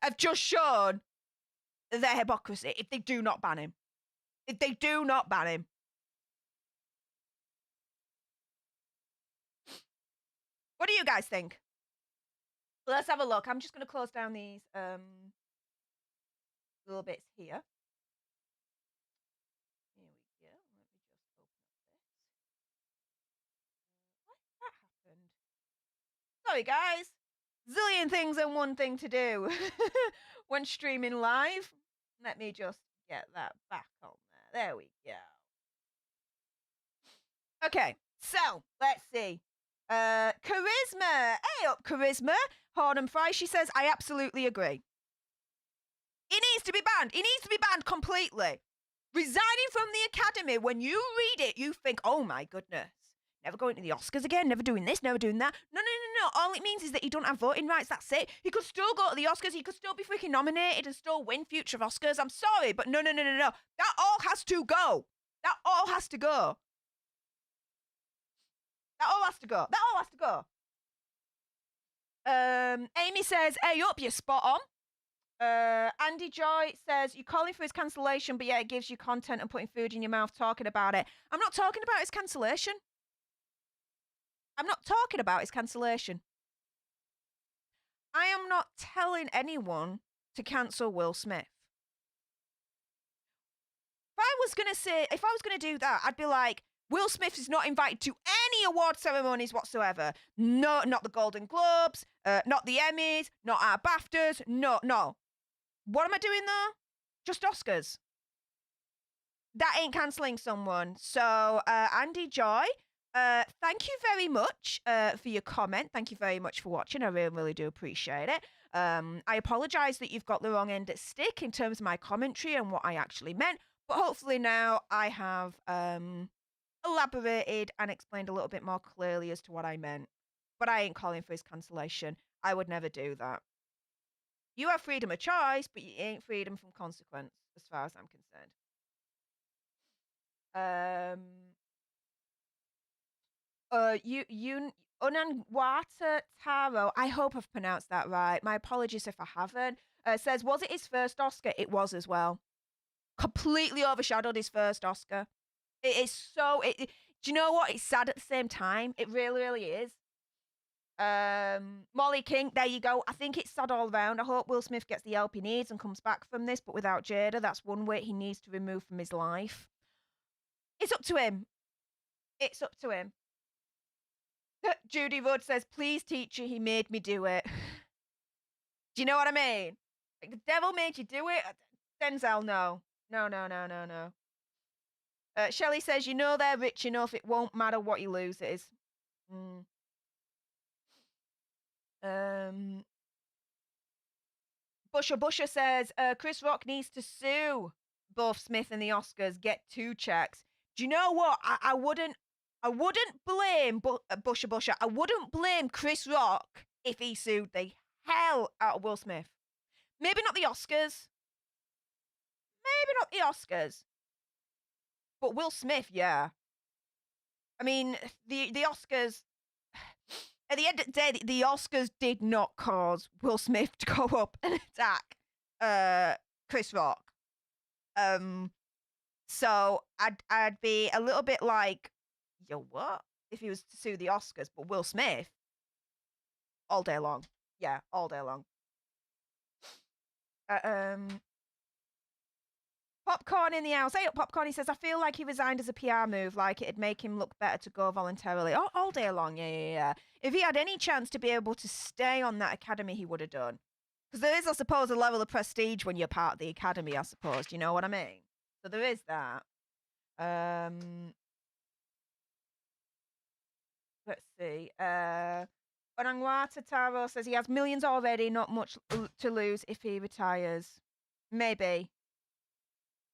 Have just shown their hypocrisy if they do not ban him. If they do not ban him. What do you guys think? Let's have a look. I'm just going to close down these little bits here. Here we go. Let me just open up this. Why that happened? Sorry, guys. Zillion things and one thing to do when streaming live. Let me just get that back on there. There we go. Okay, so let's see. Charisma. Hey up, Charisma. Horn and Fry. She says, I absolutely agree. He needs to be banned. He needs to be banned completely. Resigning from the Academy, when you read it, you think, oh my goodness. Never going to the Oscars again, never doing this, never doing that. No. All it means is that he don't have voting rights. That's it. He could still go to the Oscars. He could still be freaking nominated and still win future Oscars. I'm sorry, but no. That all has to go. That all has to go. That all has to go. That all has to go. Amy says, hey up, you're spot on. Andy Joy says, you're calling for his cancellation, but yeah, it gives you content and putting food in your mouth talking about it. I'm not talking about his cancellation. I'm not talking about his cancellation. I am not telling anyone to cancel Will Smith. If I was going to do that, I'd be like, Will Smith is not invited to any award ceremonies whatsoever. No, not the Golden Globes, not the Emmys, not our BAFTAs, no. What am I doing though? Just Oscars. That ain't cancelling someone. So, Andy Joy, thank you very much for your comment. Thank you very much for watching. I really, really do appreciate it. I apologise that you've got the wrong end of stick in terms of my commentary and what I actually meant. But hopefully now I have elaborated and explained a little bit more clearly as to what I meant. But I ain't calling for his cancellation. I would never do that. You have freedom of choice, but you ain't freedom from consequence, as far as I'm concerned. Unanwata Taro, I hope I've pronounced that right. My apologies if I haven't. Says, was it his first Oscar? It was as well. Completely overshadowed his first Oscar. It is so... do you know what? It's sad at the same time. It really, really is. Molly King, there you go. I think it's sad all round. I hope Will Smith gets the help he needs and comes back from this, but without Jada, that's one weight he needs to remove from his life. It's up to him. It's up to him. Judy Rudd says, please, teacher, he made me do it. Do you know what I mean? Like, the devil made you do it? Denzel, no. No. Shelley says, you know they're rich enough, it won't matter what he loses. Busher says, Chris Rock needs to sue both Smith and the Oscars, get 2 checks. Do you know what? I wouldn't blame Busher. I wouldn't blame Chris Rock if he sued the hell out of Will Smith. Maybe not the Oscars. But Will Smith, yeah. I mean, the Oscars, at the end of the day, the Oscars did not cause Will Smith to go up and attack Chris Rock. So I'd be a little bit like, yo, what? If he was to sue the Oscars, but Will Smith, all day long. Yeah, all day long. Popcorn in the house. Hey up, Popcorn. He says, I feel like he resigned as a PR move, like it'd make him look better to go voluntarily. All day long, yeah. If he had any chance to be able to stay on that academy, he would have done. Because there is, I suppose, a level of prestige when you're part of the academy, I suppose. Do you know what I mean? So there is that. Let's see. Onangwata Taro says he has millions already, not much to lose if he retires.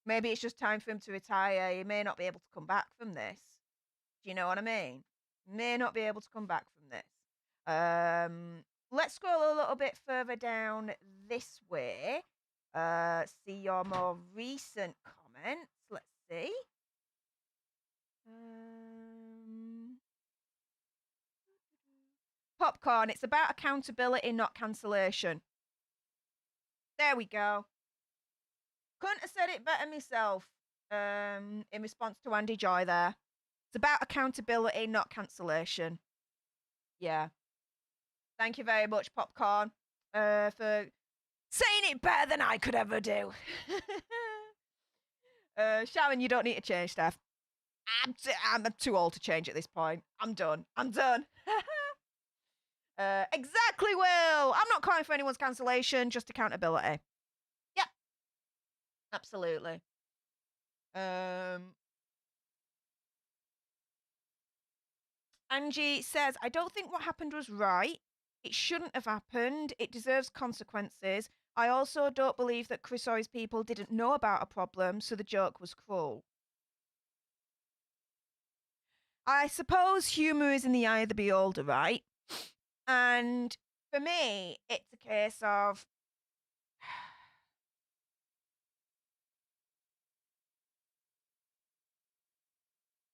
Maybe it's just time for him to retire. He may not be able to come back from this. Do you know what I mean? May not be able to come back from this. Let's scroll a little bit further down this way. See your more recent comments. Let's see. Popcorn, it's about accountability, not cancellation. There we go. Couldn't have said it better myself in response to Andy Joy there. It's about accountability, not cancellation. Yeah. Thank you very much, Popcorn, for saying it better than I could ever do. Sharon, you don't need to change, Stef. I'm too old to change at this point. I'm done. Exactly, Will. I'm not calling for anyone's cancellation, just accountability. Yep. Absolutely. Angie says, I don't think what happened was right. It shouldn't have happened. It deserves consequences. I also don't believe that Chris or his people didn't know about a problem, so the joke was cruel. I suppose humour is in the eye of the beholder, right? And for me, it's a case of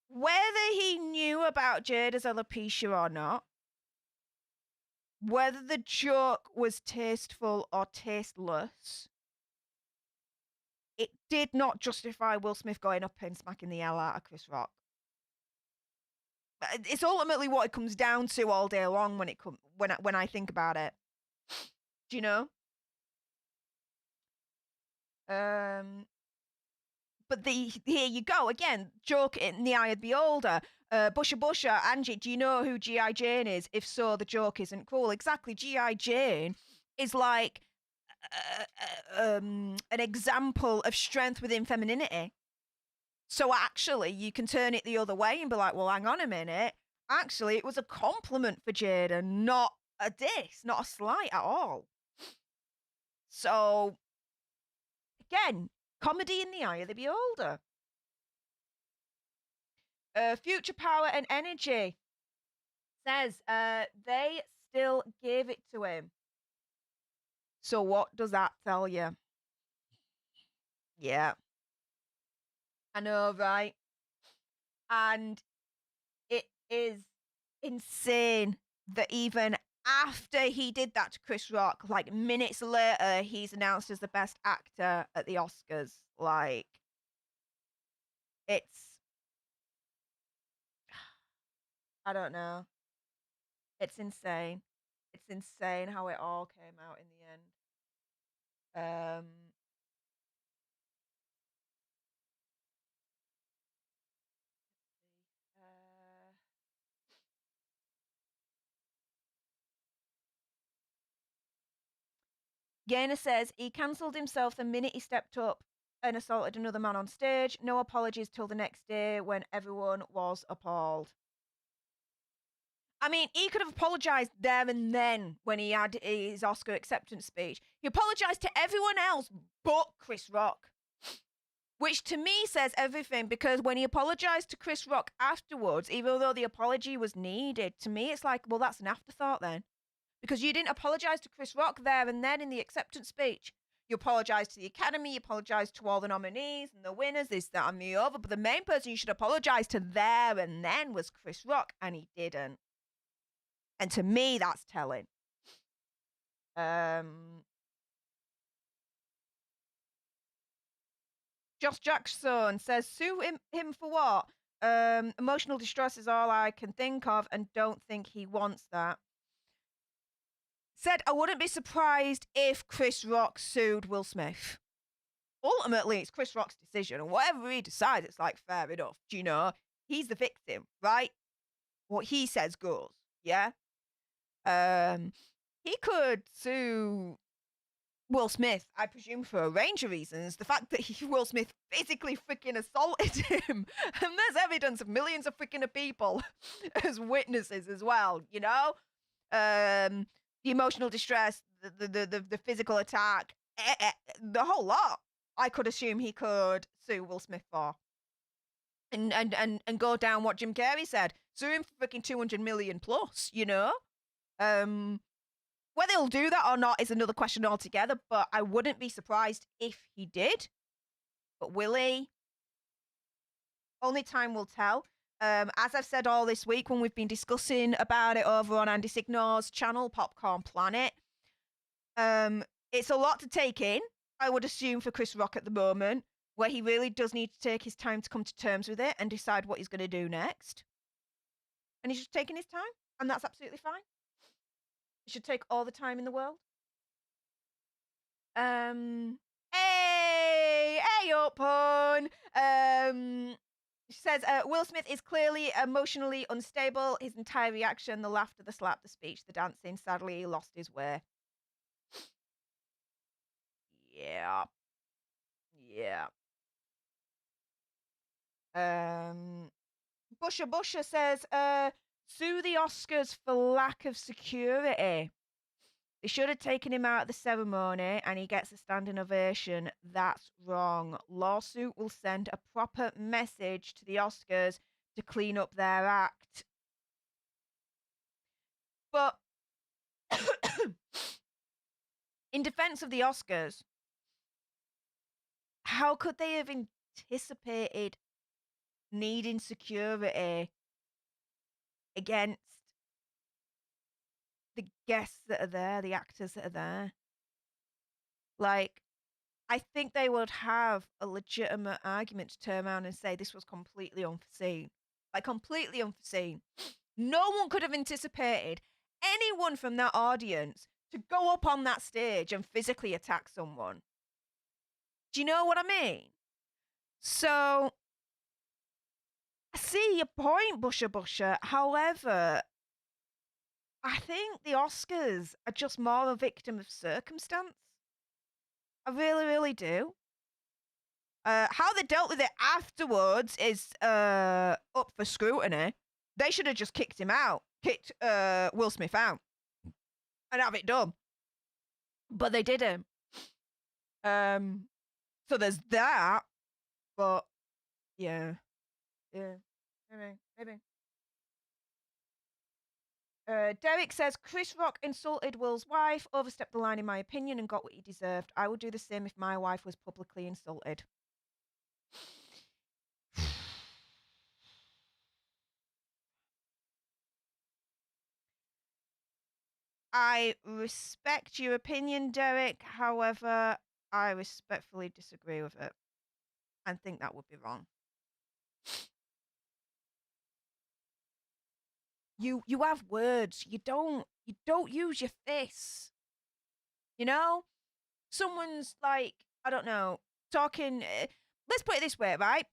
whether he knew about Jada's alopecia or not, whether the joke was tasteful or tasteless, it did not justify Will Smith going up and smacking the hell out of Chris Rock. It's ultimately what it comes down to all day long when I think about it. Do you know? But here you go again. Joke in the eye of the beholder. Busher, Angie, do you know who G.I. Jane is? If so, the joke isn't cool. Exactly. G.I. Jane is like an example of strength within femininity. So actually, you can turn it the other way and be like, well, hang on a minute. Actually, it was a compliment for Jada, not a diss, not a slight at all. So, again, comedy in the eye of the beholder. Future Power and Energy says they still gave it to him. So what does that tell you? Yeah. I know, right? And it is insane that even after he did that to Chris Rock, like minutes later, he's announced as the best actor at the Oscars. Like, it's, I don't know. It's insane. It's insane how it all came out in the end. Uh, Gaynor says he cancelled himself the minute he stepped up and assaulted another man on stage. No apologies till the next day when everyone was appalled. I mean, he could have apologized there and then when he had his Oscar acceptance speech. He apologized to everyone else but Chris Rock, which to me says everything, because when he apologized to Chris Rock afterwards, even though the apology was needed, to me it's like, well, that's an afterthought then. Because you didn't apologize to Chris Rock there and then in the acceptance speech. You apologized to the Academy, you apologized to all the nominees and the winners, this, that, and the other. But the main person you should apologize to there and then was Chris Rock, and he didn't. And to me, that's telling. Josh Jackson says, sue him for what? Emotional distress is all I can think of, and don't think he wants that. Said, I wouldn't be surprised if Chris Rock sued Will Smith. Ultimately, it's Chris Rock's decision, and whatever he decides, it's like, fair enough. Do you know? He's the victim, right? What he says goes, yeah? He could sue Will Smith, I presume, for a range of reasons. The fact that Will Smith physically freaking assaulted him, and there's evidence of millions of freaking people as witnesses as well, you know? The emotional distress, the physical attack, the whole lot. I could assume he could sue Will Smith for. And go down what Jim Carrey said. Sue him for freaking 200 million plus, you know? Whether he'll do that or not is another question altogether, but I wouldn't be surprised if he did. But will he? Only time will tell. As I've said all this week when we've been discussing about it over on Andy Signor's channel, Popcorn Planet, it's a lot to take in, I would assume, for Chris Rock at the moment, where he really does need to take his time to come to terms with it and decide what he's going to do next. And he's just taking his time, and that's absolutely fine. He should take all the time in the world. Hey up, hon. She says, Will Smith is clearly emotionally unstable. His entire reaction, the laughter, the slap, the speech, the dancing, sadly, he lost his way. Yeah. Busha says, sue the Oscars for lack of security. They should have taken him out of the ceremony and he gets a standing ovation. That's wrong. Lawsuit will send a proper message to the Oscars to clean up their act. But in defense of the Oscars, how could they have anticipated needing security against the guests that are there, the actors that are there? Like, I think they would have a legitimate argument to turn around and say this was completely unforeseen. Like, completely unforeseen. No one could have anticipated anyone from that audience to go up on that stage and physically attack someone. Do you know what I mean? So, I see your point, Busha. However, I think the Oscars are just more a victim of circumstance. I really, really do. How they dealt with it afterwards is up for scrutiny. They should have just kicked Will Smith out, and have it done. But they didn't. So there's that. But yeah, maybe. Derek says, Chris Rock insulted Will's wife, overstepped the line in my opinion, and got what he deserved. I would do the same if my wife was publicly insulted. I respect your opinion, Derek. However, I respectfully disagree with it and think that would be wrong. you have words. You don't use your fists. You know, someone's like, I don't know, talking. Let's put it this way, right?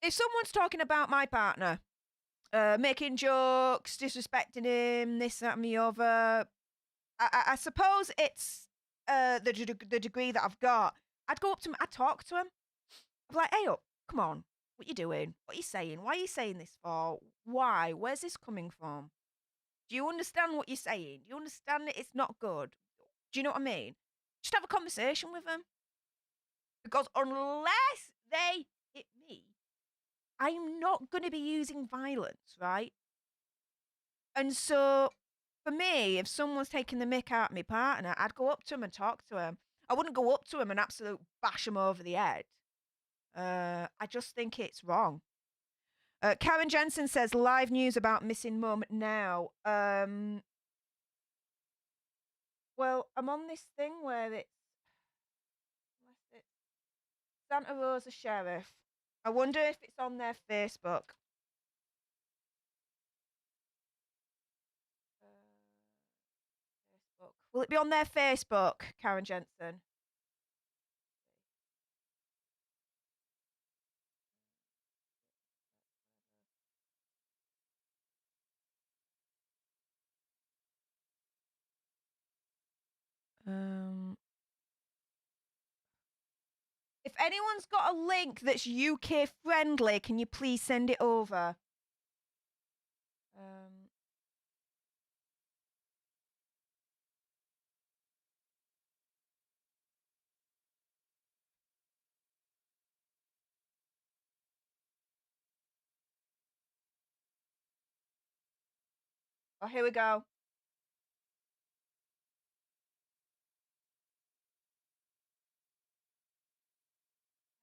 If someone's talking about my partner, making jokes, disrespecting him, this, that, and the other, I suppose it's the degree that I've got. I'd go up to him, I'd talk to him. I'm like, hey up, come on, what you doing? What are you saying? Why are you saying this for? Why? Where's this coming from? Do you understand what you're saying? Do you understand that it's not good? Do you know what I mean? Just have a conversation with them. Because unless they hit me, I'm not going to be using violence, right? And so, for me, if someone's taking the mick out of my partner, I'd go up to him and talk to him. I wouldn't go up to him and absolute bash him over the head. I just think it's wrong. Karen Jensen says, live news about missing mum now. Well, I'm on this thing where it's Santa Rosa Sheriff. I wonder if it's on their Facebook. Facebook. Will it be on their Facebook, Karen Jensen? If anyone's got a link that's UK friendly, can you please send it over? Oh, here we go.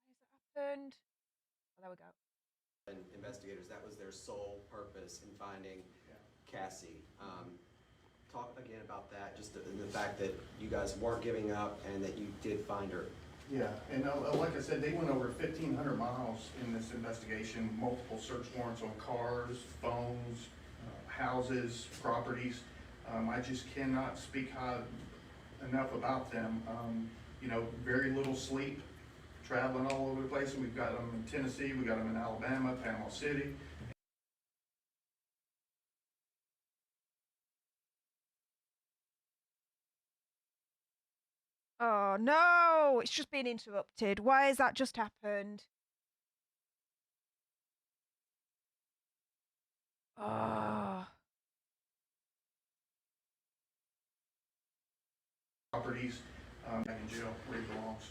Has it happened? Oh, there we go. And investigators, that was their sole purpose in finding Cassie. Talk again about that, just the fact that you guys weren't giving up and that you did find her. Yeah, and like I said, they went over 1,500 miles in this investigation, multiple search warrants on cars, phones, houses, properties. I just cannot speak high enough about them. You know, very little sleep, traveling all over the place. We've got them in Tennessee, we got them in Alabama, Panama City. Oh no, it's just been interrupted. Why has that just happened? Oh. Properties, back in jail where he belongs.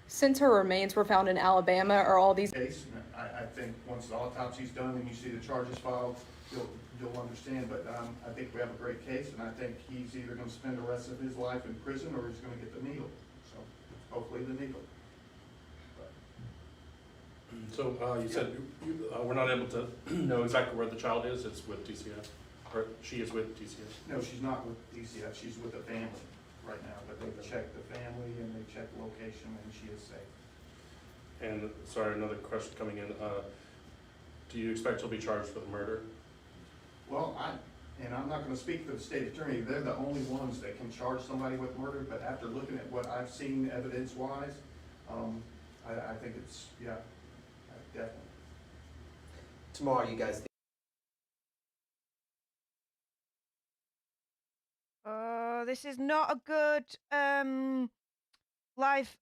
Since her remains were found in Alabama, are all these Case, I think once the autopsy's done and you see the charges filed, you'll understand. But I think we have a great case, and I think he's either going to spend the rest of his life in prison or he's going to get the needle. So hopefully the needle. So you said we're not able to know exactly where the child is. It's with DCF, or she is with DCF. No, she's not with DCF. She's with a family right now. But they've checked the family and they checked the location, and she is safe. And sorry, another question coming in. Do you expect she'll be charged with murder? Well, I'm not going to speak for the state attorney. They're the only ones that can charge somebody with murder. But after looking at what I've seen evidence-wise, I think it's, yeah, definitely. Tomorrow, you guys think This is not a good live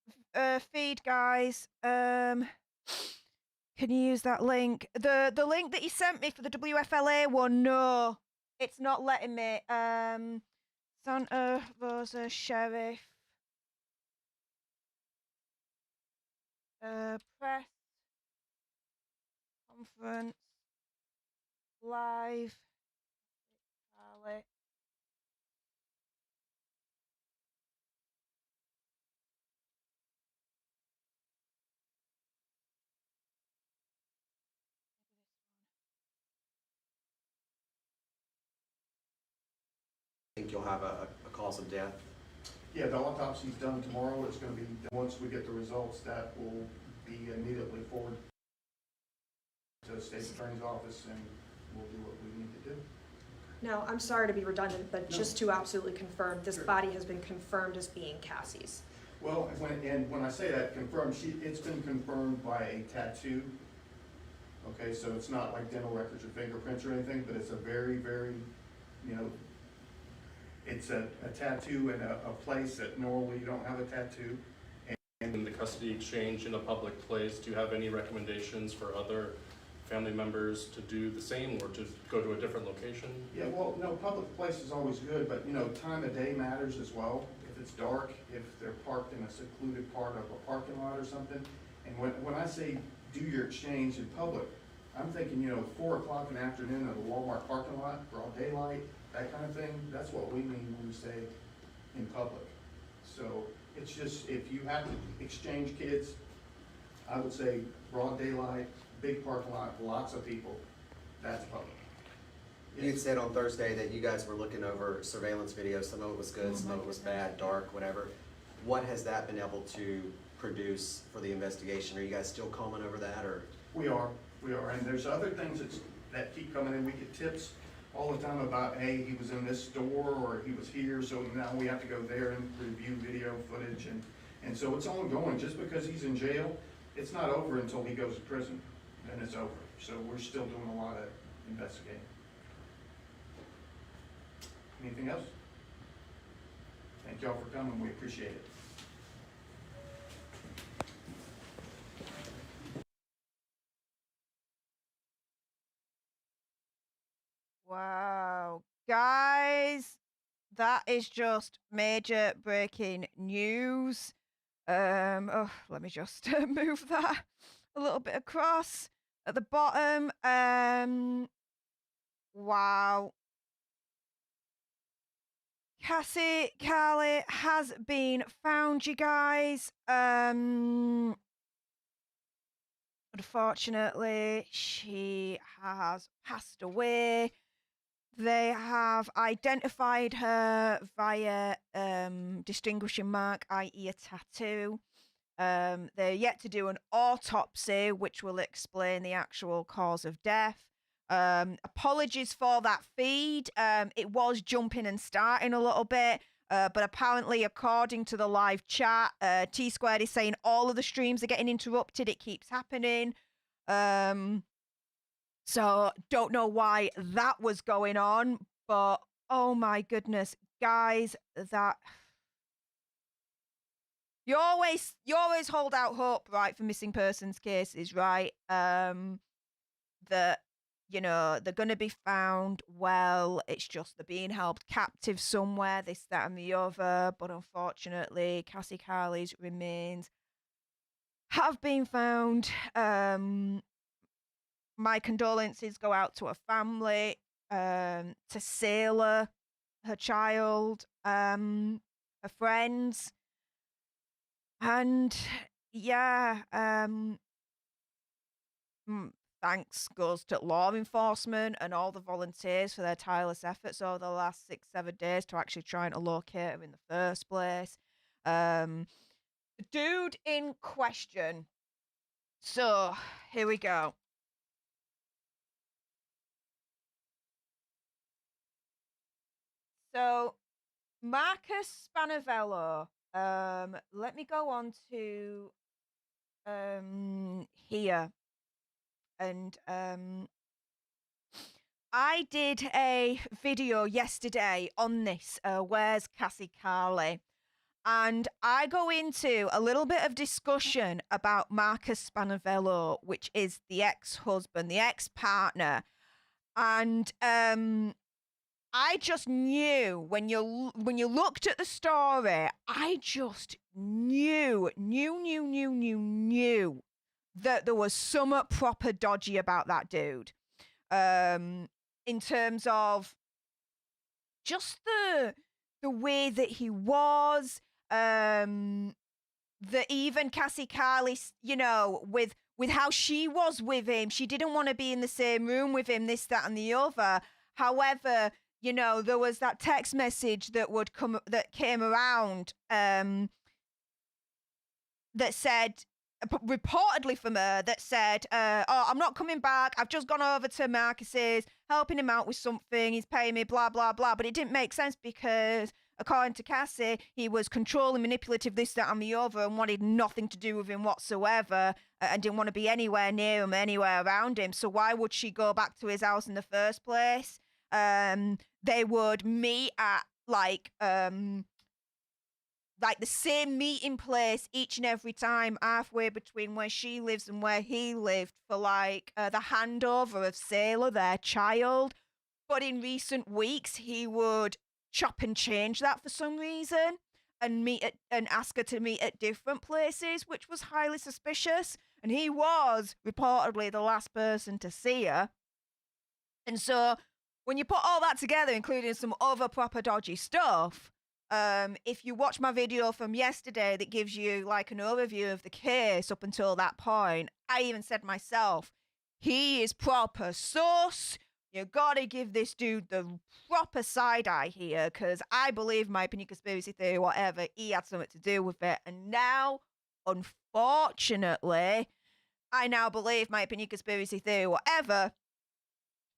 feed, guys. Can you use that link? The link that you sent me for the WFLA one, no, it's not letting me. Santa Rosa Sheriff. Press conference live. Carli. you'll have a cause of death? Yeah, the autopsy's done tomorrow. It's going to be, once we get the results, that will be immediately forwarded to the state attorney's office, and we'll do what we need to do. Now, I'm sorry to be redundant, but No. just to absolutely confirm, this Sure. body has been confirmed as being Cassie's. Well, when I say that confirmed, it's been confirmed by a tattoo. Okay, so it's not like dental records or fingerprints or anything, but it's a very, very, you know, it's a tattoo in a place that normally you don't have a tattoo. In the custody exchange in a public place, do you have any recommendations for other family members to do the same or to go to a different location? Yeah, well, no, public place is always good, but, you know, time of day matters as well. If it's dark, if they're parked in a secluded part of a parking lot or something. And when I say do your exchange in public, I'm thinking, you know, 4 o'clock in the afternoon at a Walmart parking lot, broad daylight, that kind of thing. That's what we mean when we say in public. So it's just, if you have to exchange kids, I would say broad daylight, big parking lot, lots of people, that's public. You had said on Thursday that you guys were looking over surveillance videos. Some of it was good, some of it was bad, dark, whatever. What has that been able to produce for the investigation? Are you guys still combing over that, or? We are, and there's other things that keep coming in. We get tips all the time about, hey, he was in this store, or he was here, so now we have to go there and review video footage, and so it's ongoing. Just because he's in jail, it's not over until he goes to prison, then it's over. So we're still doing a lot of investigating. Anything else? Thank y'all for coming, we appreciate it. Wow. Guys, that is just major breaking news. Let me just move that a little bit across at the bottom. Wow. Cassie Carli has been found, you guys. Unfortunately, she has passed away. They have identified her via distinguishing mark, i.e. a tattoo. They're yet to do an autopsy, which will explain the actual cause of death. Apologies for that feed. It was jumping and starting a little bit, but apparently, according to the live chat, T Squared is saying all of the streams are getting interrupted. It keeps happening. So don't know why that was going on, but oh my goodness, guys, that you always hold out hope, right, for missing persons cases, right? That, you know, they're going to be found. Well, it's just they're being held captive somewhere, this, that, and the other. But unfortunately, Cassie Carli's remains have been found. My condolences go out to her family, to Sailor, her child, her friends. And yeah, thanks goes to law enforcement and all the volunteers for their tireless efforts over the last 6-7 days to actually trying to locate her in the first place. The dude in question. So here we go. So Marcus Spanavello. Let me go on to here. And I did a video yesterday on this, Where's Cassie Carli? And I go into a little bit of discussion about Marcus Spanavello, which is the ex-husband, the ex-partner. And I just knew when you looked at the story, I just knew that there was something proper dodgy about that dude. In terms of just the way that he was, that even Cassie Carli, you know, with how she was with him, she didn't want to be in the same room with him, this, that, and the other. However, you know, there was that text message that came around, that said, reportedly from her that said, oh, I'm not coming back. I've just gone over to Marcus's, helping him out with something. He's paying me, blah, blah, blah. But it didn't make sense because, according to Cassie, he was controlling, manipulative, this, that, and the other, and wanted nothing to do with him whatsoever, and didn't want to be anywhere near him, anywhere around him. So why would she go back to his house in the first place? They would meet at like the same meeting place each and every time, halfway between where she lives and where he lived, for like the handover of Sailor, their child. But in recent weeks, he would chop and change that for some reason and ask her to meet at different places, which was highly suspicious. And he was reportedly the last person to see her. And so when you put all that together, including some other proper dodgy stuff, if you watch my video from yesterday that gives you like an overview of the case up until that point, I even said myself, he is proper sus. You gotta give this dude the proper side eye here, because I believe, my opinion, conspiracy theory, whatever, he had something to do with it. And now, unfortunately, I now believe, my opinion, conspiracy theory, whatever,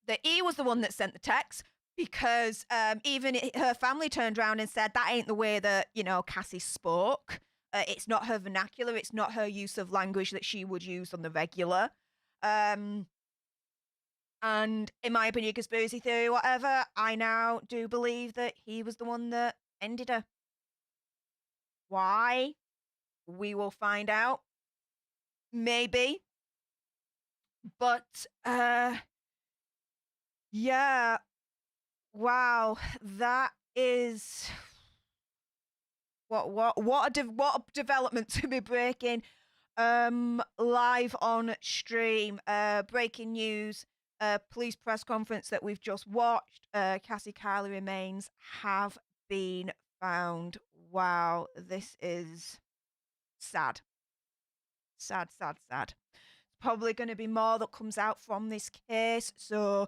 that he was the one that sent the text. Because even her family turned around and said that ain't the way that, Cassie spoke. It's not her vernacular. It's not her use of language that she would use on the regular. And in my opinion, conspiracy theory, whatever, I now do believe that he was the one that ended her. Why? We will find out. Maybe. But, yeah. Wow, that is what a development to be breaking live on stream. Breaking news, police press conference that we've just watched. Cassie Carli remains have been found. Wow, this is sad. Sad. Probably going to be more that comes out from this case, so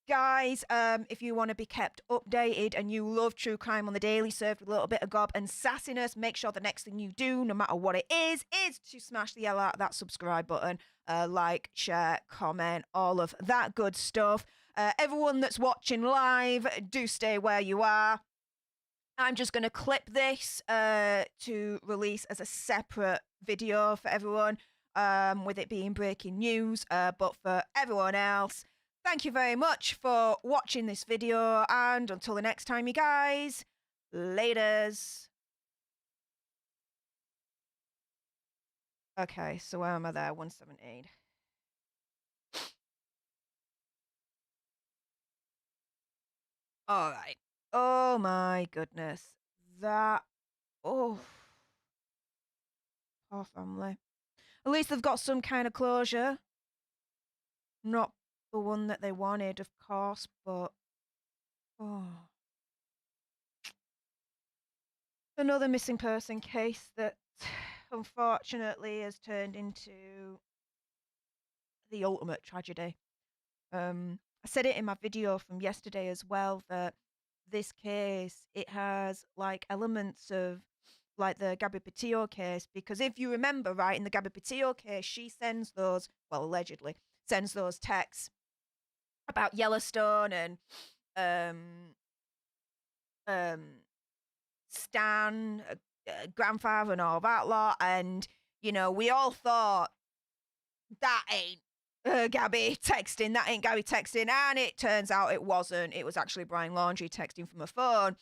guys, if you want to be kept updated and you love true crime on the daily, served with a little bit of gob and sassiness, make sure the next thing you do, no matter what it is to smash the hell out of that subscribe button, like, share, comment, all of that good stuff. Everyone that's watching live, do stay where you are. I'm just going to clip this to release as a separate video for everyone, with it being breaking news, but for everyone else, thank you very much for watching this video, and until the next time, you guys, laters. Okay, so where am I there? 117. All right. Oh my goodness. That, oh, poor family. At least they've got some kind of closure. Not the one that they wanted, of course, but oh, another missing person case that unfortunately has turned into the ultimate tragedy. I said it in my video from yesterday as well, that this case, it has like elements of like the Gabby Petito case, because if you remember, right, in the Gabby Petito case, she sends those, well, allegedly sends those texts about Yellowstone and Stan, grandfather and all that lot, and we all thought that ain't Gabby texting, that ain't Gabby texting, and it turns out it wasn't. It was actually Brian Laundrie texting from a phone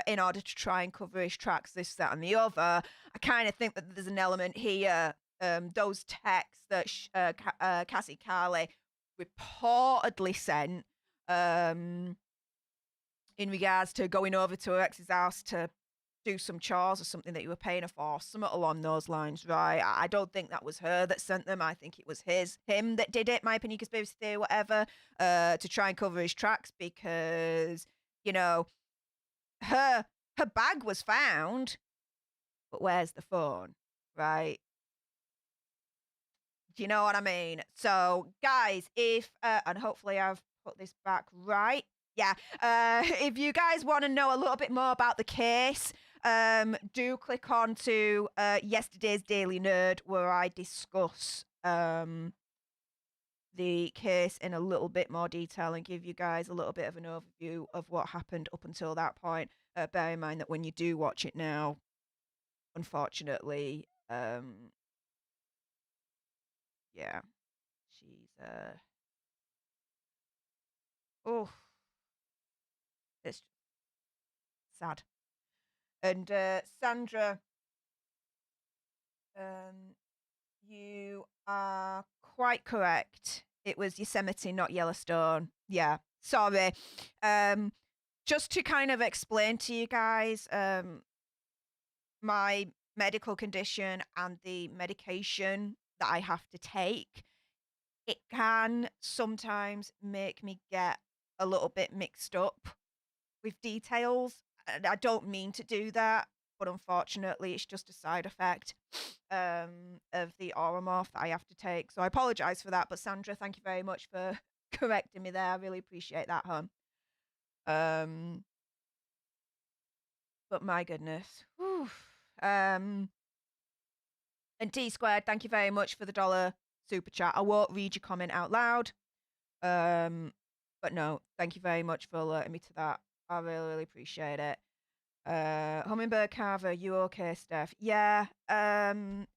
in order to try and cover his tracks, this, that, and the other. I kind of think that there's an element here, those texts that Cassie Carli reportedly sent in regards to going over to her ex's house to do some chores or something that you were paying her for, something along those lines, right? I don't think that was her that sent them. I think it was him that did it, my opinion, conspiracy theory, whatever, to try and cover his tracks, because, her bag was found, but where's the phone, right? Do you know what I mean? So, guys, if, and hopefully I've put this back right. Yeah. If you guys want to know a little bit more about the case, do click on to yesterday's Daily Nerd, where I discuss the case in a little bit more detail and give you guys a little bit of an overview of what happened up until that point. Bear in mind that when you do watch it now, unfortunately, yeah, she's oh, it's sad. And Sandra, you are quite correct. It was Yosemite, not Yellowstone. Yeah, sorry. Just to kind of explain to you guys, my medical condition and the medication that I have to take, it can sometimes make me get a little bit mixed up with details. And I don't mean to do that, but unfortunately, it's just a side effect of the Oromorph that I have to take. So I apologize for that. But Sandra, thank you very much for correcting me there. I really appreciate that, hon. But my goodness. Whew. And T Squared, thank you very much for the $1 super chat. I won't read your comment out loud. But no, thank you very much for alerting me to that. I really, really appreciate it. Hummingbird Carver, you okay, Steph? Yeah.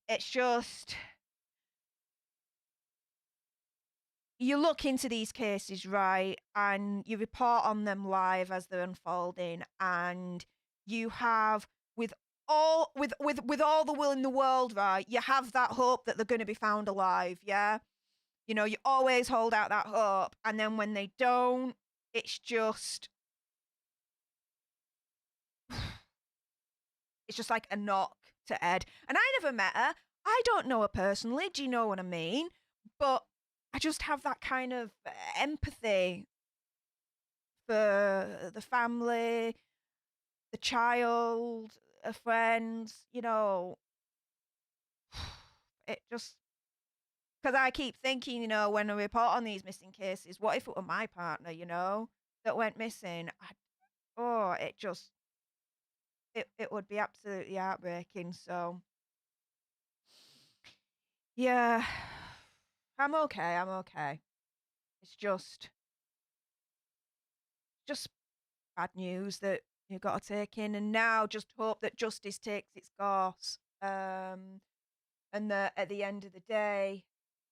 It's just you look into these cases, right, and you report on them live as they're unfolding, and you have with all the will in the world, right, you have that hope that they're going to be found alive, yeah? You know, you always hold out that hope, and then when they don't, it's just it's just like a knock to Ed. And I never met her. I don't know her personally. Do you know what I mean? But I just have that kind of empathy for the family, the child, her friends, you know. It just, because I keep thinking, you know, when I report on these missing cases, what if it were my partner, you know, that went missing? It would be absolutely heartbreaking. So, yeah, I'm okay. It's just bad news that you've got to take in, and now just hope that justice takes its course. And that at the end of the day,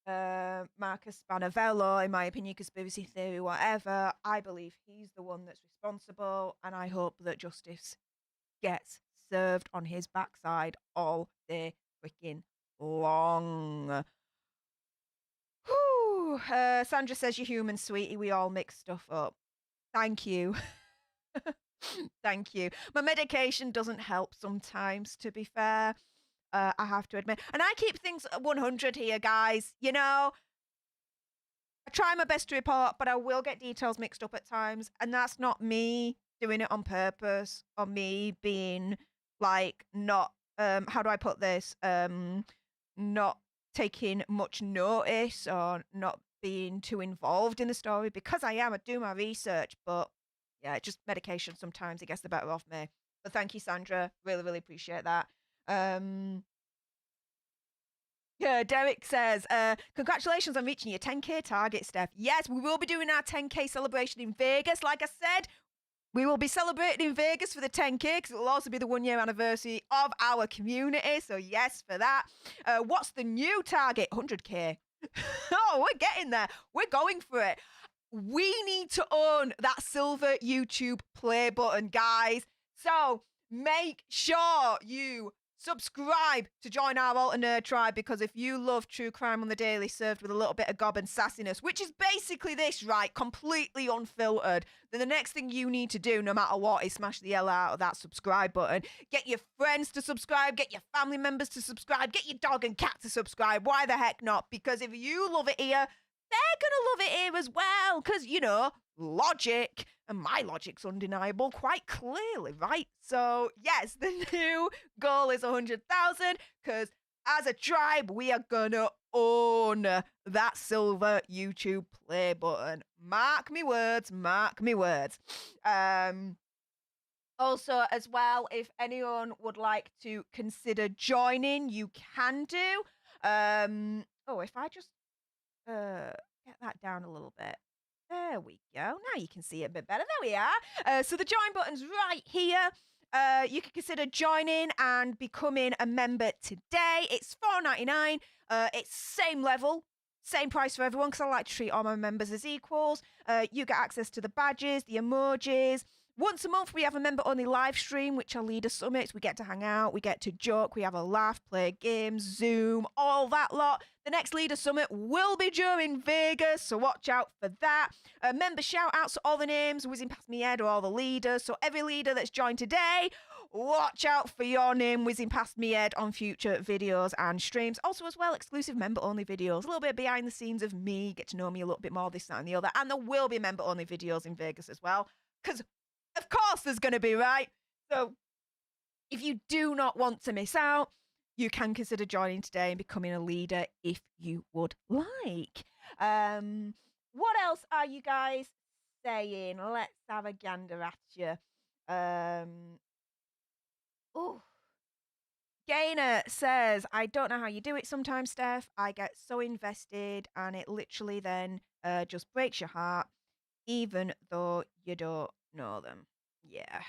Marcus Spanavello, in my opinion, conspiracy theory, whatever, I believe he's the one that's responsible, and I hope that justice gets served on his backside all day freaking long. Whew. Sandra says you're human, sweetie. We all mix stuff up. Thank you. Thank you. My medication doesn't help sometimes, to be fair. I have to admit. And I keep things at 100 here, guys. You know, I try my best to report, but I will get details mixed up at times. And that's not me doing it on purpose or me being like not, how do I put this? Not taking much notice or not being too involved in the story, because I do my research, but yeah, just medication sometimes it gets the better of me. But thank you, Sandra. Really, really appreciate that. Yeah, Derek says, congratulations on reaching your 10K target, Steph. Yes, we will be doing our 10K celebration in Vegas. Like I said, we will be celebrating in Vegas for the 10K because it will also be the 1-year anniversary of our community. So yes, for that. What's the new target? 100K. Oh, we're getting there. We're going for it. We need to own that silver YouTube play button, guys. So make sure you subscribe to join our Alter Nerd tribe, because if you love true crime on the daily served with a little bit of gob and sassiness, which is basically this, right, completely unfiltered, then the next thing you need to do, no matter what, is smash the hell out of that subscribe button. Get your friends to subscribe, get your family members to subscribe, get your dog and cat to subscribe. Why the heck not? Because if you love it here, they're gonna love it here as well, because, you know, logic, and my logic's undeniable quite clearly, right? So yes, the new goal is 100,000, because as a tribe, we are gonna own that silver YouTube play button. Mark me words, mark me words. Also, as well, if anyone would like to consider joining, you can do. If I just get that down a little bit. There we go. Now you can see it a bit better. There we are. So the join button's right here. You can consider joining and becoming a member today. It's $4.99. It's same level, same price for everyone because I like to treat all my members as equals. You get access to the badges, the emojis. Once a month, we have a member-only live stream, which are leader summits. We get to hang out, we get to joke, we have a laugh, play games, Zoom, all that lot. The next leader summit will be during Vegas, so watch out for that. Member shout-outs to all the names whizzing past me head or all the leaders. So every leader that's joined today, watch out for your name whizzing past me head on future videos and streams. Also, as well, exclusive member-only videos. A little bit behind the scenes of me, get to know me a little bit more, this, that, and the other. And there will be member-only videos in Vegas as well, because of course there's going to be, right? So if you do not want to miss out, you can consider joining today and becoming a leader if you would like. What else are you guys saying? Let's have a gander at you. Gainer says, I don't know how you do it sometimes, Steph. I get so invested and it literally then just breaks your heart, even though you don't know them. Yeah.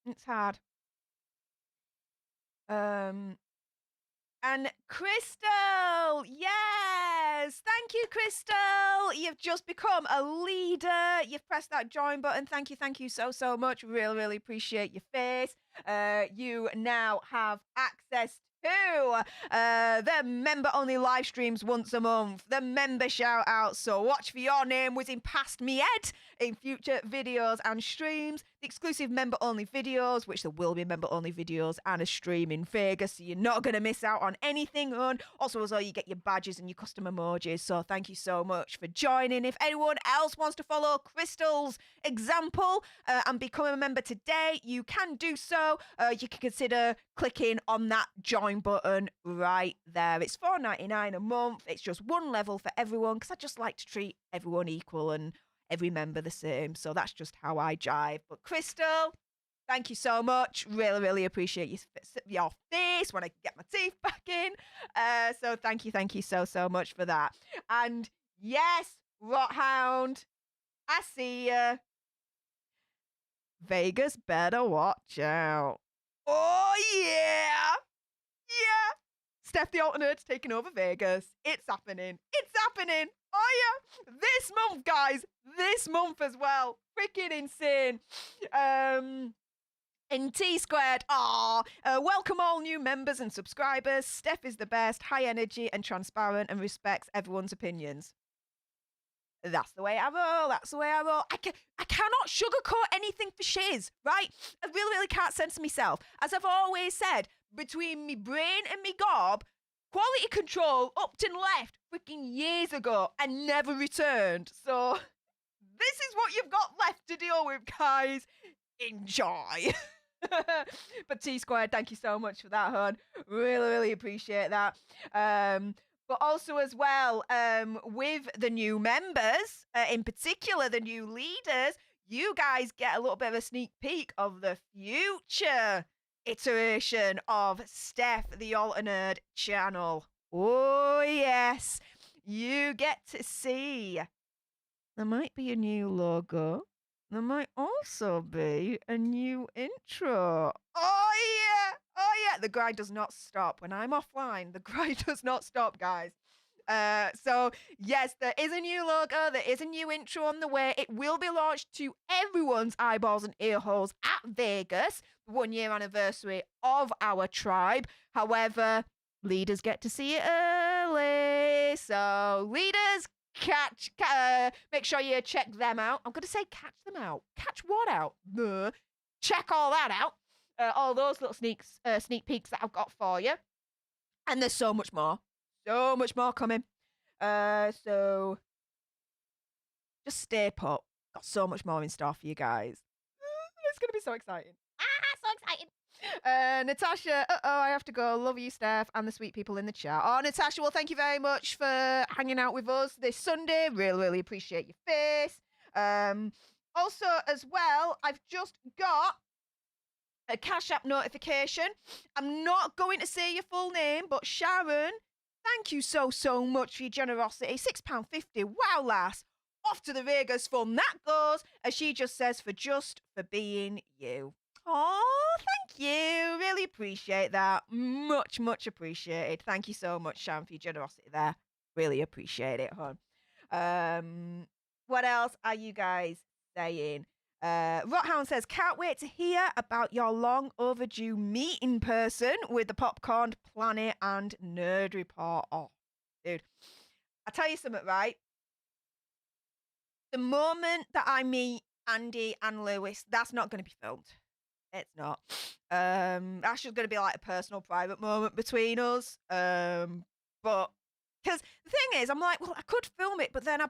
It's hard. And Crystal, yes, thank you, Crystal. You've just become a leader. You've pressed that join button. Thank you so much. Really appreciate your face. You now have access to the member-only live streams once a month, the member shout-outs, so watch for your name whizzing past me head in future videos and streams, the exclusive member-only videos, which there will be member-only videos and a stream in Vegas, so you're not going to miss out on anything. And also, as well, you get your badges and your custom emojis, so thank you so much for joining. If anyone else wants to follow Crystal's example and become a member today, you can do so. You can consider clicking on that join button right there. It's $4.99 a month. It's just one level for everyone because I just like to treat everyone equal and every member the same. So that's just how I jive. But Crystal, thank you so much. Really appreciate your face when I get my teeth back in. So thank you so much for that. And yes, Rothound, I see ya. Vegas better watch out. Oh, yeah. Stef the Alternate's taking over Vegas. It's happening. Oh, yeah. This month, guys. This month as well. Freaking insane. In T squared, welcome all new members and subscribers. Stef is the best, high energy and transparent and respects everyone's opinions. That's the way I roll. I cannot sugarcoat anything for shiz, right? I really can't censor myself. As I've always said, between me brain and me gob, quality control upped and left freaking years ago and never returned. So this is what you've got left to deal with, guys. Enjoy. But T Squared, thank you so much for that, hon. Really appreciate that. But also as well, with the new members, in particular the new leaders, you guys get a little bit of a sneak peek of the future iteration of Stef the Alternate channel. Oh, yes. You get to see. There might be a new logo. There might also be a new intro. Oh, yeah. The grind does not stop. When I'm offline, the grind does not stop, guys. So, yes, there is a new logo. There is a new intro on the way. It will be launched to everyone's eyeballs and ear holes at Vegas, the 1-year anniversary of our tribe. However, leaders get to see it early. So, leaders, make sure you check them out. I'm going to say catch them out. Catch what out? Check all that out. All those little sneak peeks that I've got for you. And there's so much more. So much more coming. So just stay put. Got so much more in store for you guys. It's going to be so exciting. So exciting. Natasha, I have to go. Love you, Steph, and the sweet people in the chat. Oh, Natasha, well, thank you very much for hanging out with us this Sunday. Really, really appreciate your face. Also, as well, I've just got a Cash App notification. I'm not going to say your full name, but Sharon, thank you so much for your generosity. £6.50. Wow, lass. Off to the Vegas fund that goes, as she just says, for being you. Oh, thank you. Really appreciate that. Much appreciated. Thank you so much, Sharon, for your generosity there. Really appreciate it, hon. What else are you guys saying? Rothound says, can't wait to hear about your long overdue meet in person with the Popcorn Planet and Nerd Report. Oh, dude. I'll tell you something, right? The moment that I meet Andy and Lewis, that's not going to be filmed. It's not. That's just going to be like a personal, private moment between us. But because the thing is, I'm like, well, I could film it, but then I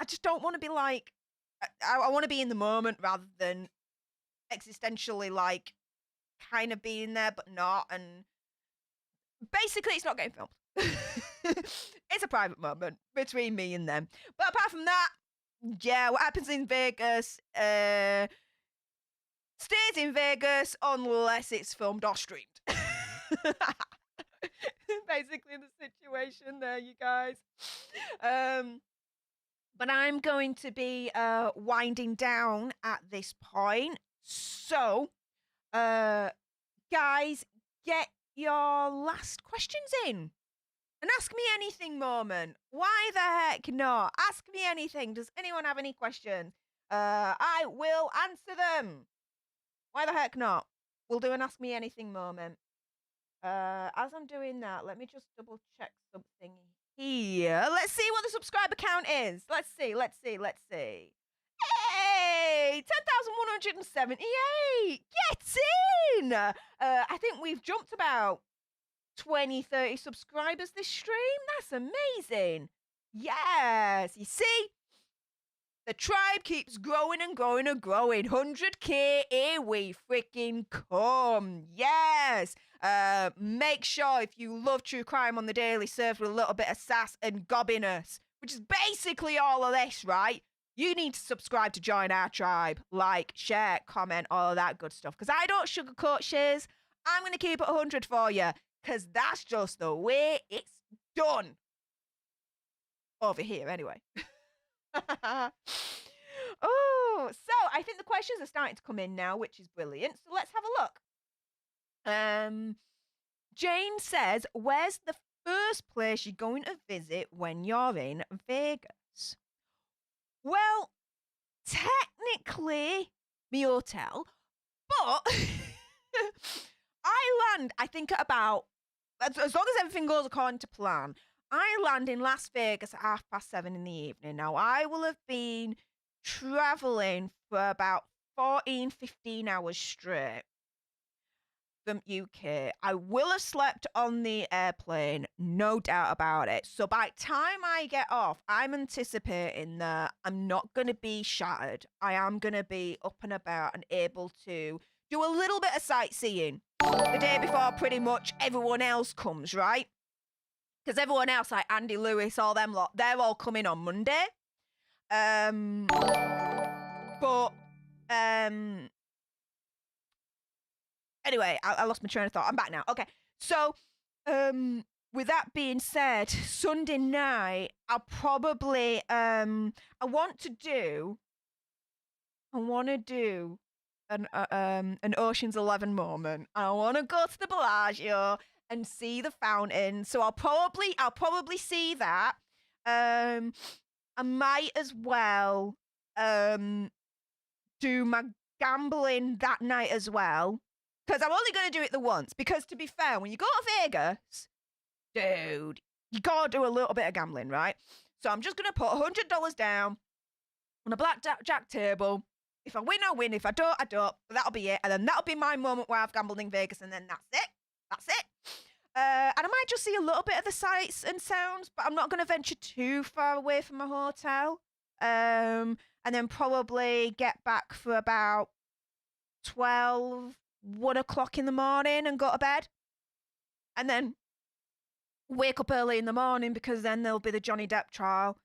just don't want to be like, I want to be in the moment rather than existentially like kind of being there but not. And basically, it's not getting filmed. It's a private moment between me and them. But apart from that, yeah, what happens in Vegas stays in Vegas unless it's filmed or streamed. Basically the situation there, you guys. But I'm going to be winding down at this point. So, guys, get your last questions in. An Ask Me Anything moment. Why the heck not? Ask me anything. Does anyone have any questions? I will answer them. Why the heck not? We'll do an Ask Me Anything moment. As I'm doing that, let me just double check something here. Let's see what the subscriber count is. Let's see. Hey, 10,178. Get in. I think we've jumped about 20-30 subscribers this stream. That's amazing. Yes, you see, the tribe keeps growing and growing and growing. 100k, here we freaking come. Yes. Make sure, if you love true crime on the daily, served with a little bit of sass and gobbiness, which is basically all of this, right? You need to subscribe to join our tribe. Like, share, comment, all of that good stuff. Because I don't sugarcoat shiz. I'm going to keep it 100 for you. Because that's just the way it's done. Over here, anyway. Oh, so I think the questions are starting to come in now, which is brilliant. So let's have a look. Jane says, where's the first place you're going to visit when you're in Vegas? Well, technically, my hotel, but I land, I think, at about, as long as everything goes according to plan, I land in Las Vegas at 7:30 in the evening. Now, I will have been traveling for about 15 hours straight from UK. I will have slept on the airplane, no doubt about it. So by the time I get off, I'm anticipating that I'm not going to be shattered. I am going to be up and about and able to do a little bit of sightseeing the day before pretty much everyone else comes, right? Because everyone else, like Andy Lewis, all them lot, they're all coming on Monday. Anyway, I lost my train of thought. I'm back now. Okay. So, with that being said, Sunday night, I'll probably, I want to do an Ocean's 11 moment. I want to go to the Bellagio and see the fountain. So I'll probably see that. I might as well do my gambling that night as well. Because I'm only going to do it the once. Because to be fair, when you go to Vegas, dude, you got to do a little bit of gambling, right? So I'm just going to put $100 down on a blackjack table. If I win, I win. If I don't, I don't. But that'll be it. And then that'll be my moment where I've gambled in Vegas. And then that's it. That's it. And I might just see a little bit of the sights and sounds, but I'm not going to venture too far away from my hotel. And then probably get back for about 12, 1 o'clock in the morning and go to bed. And then wake up early in the morning because then there'll be the Johnny Depp trial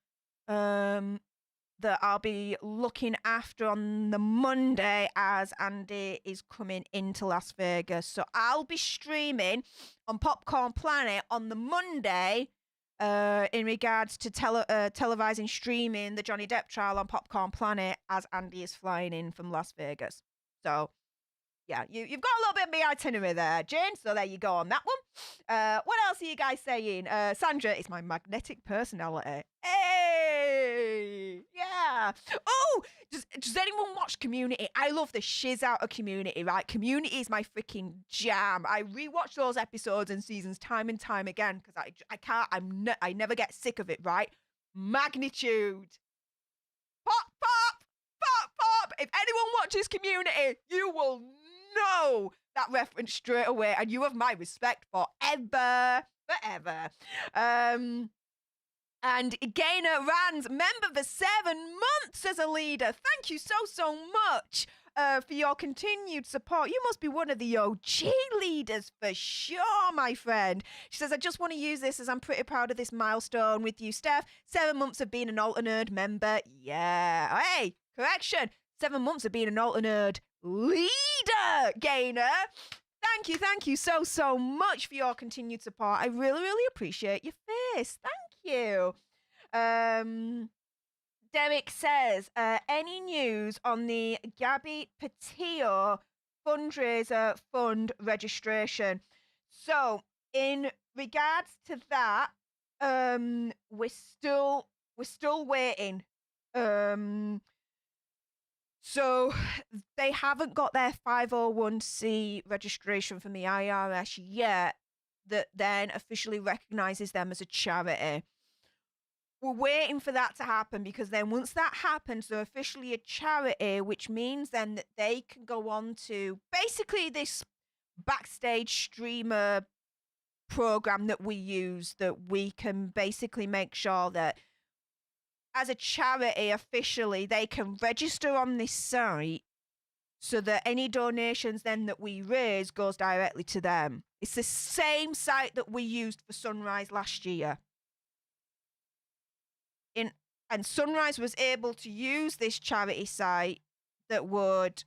that I'll be looking after on the Monday as Andy is coming into Las Vegas. So I'll be streaming on Popcorn Planet on the Monday in regards to televising streaming the Johnny Depp trial on Popcorn Planet as Andy is flying in from Las Vegas. So yeah, you've got a little bit of my itinerary there, Jane. So there you go on that one. What else are you guys saying? Sandra, it's my magnetic personality. Hey, yeah. Oh, does anyone watch Community? I love the shiz out of Community, right? Community is my freaking jam. I rewatch those episodes and seasons time and time again because I never get sick of it, right? Magnitude. Pop, pop, pop, pop. If anyone watches Community, you will know that reference straight away, and you have my respect forever. And Gainer Rands, member for 7 months as a leader. Thank you so much for your continued support. You must be one of the OG leaders for sure, my friend. She says, I just want to use this as I'm pretty proud of this milestone with you, Steph. 7 months of being an Alternerd member. Yeah. Hey, correction. 7 months of being an Alternerd leader, Gainer. Thank you so much for your continued support. I really appreciate your face. Thank you. Derek says, any news on the Gabby Petito fundraiser fund registration? So in regards to that, we're still waiting. So they haven't got their 501c registration from the IRS yet that then officially recognises them as a charity. We're waiting for that to happen because then once that happens, they're officially a charity, which means then that they can go on to basically this backstage streamer program that we use, that we can basically make sure that as a charity, officially, they can register on this site so that any donations then that we raise goes directly to them. It's the same site that we used for Sunrise last year. And Sunrise was able to use this charity site that would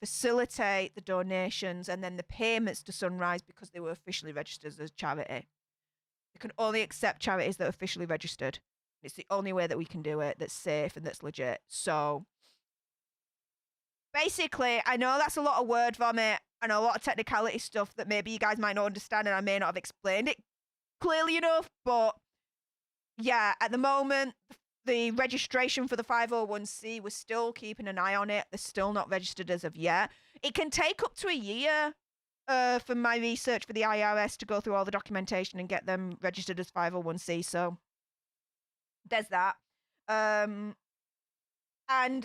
facilitate the donations and then the payments to Sunrise because they were officially registered as a charity. They can only accept charities that are officially registered. It's the only way that we can do it that's safe and that's legit. So basically, I know that's a lot of word vomit and a lot of technicality stuff that maybe you guys might not understand and I may not have explained it clearly enough. But yeah, at the moment, the registration for the 501c, we're still keeping an eye on it. They're still not registered as of yet. It can take up to a year for my research for the IRS to go through all the documentation and get them registered as 501c. So there's that. And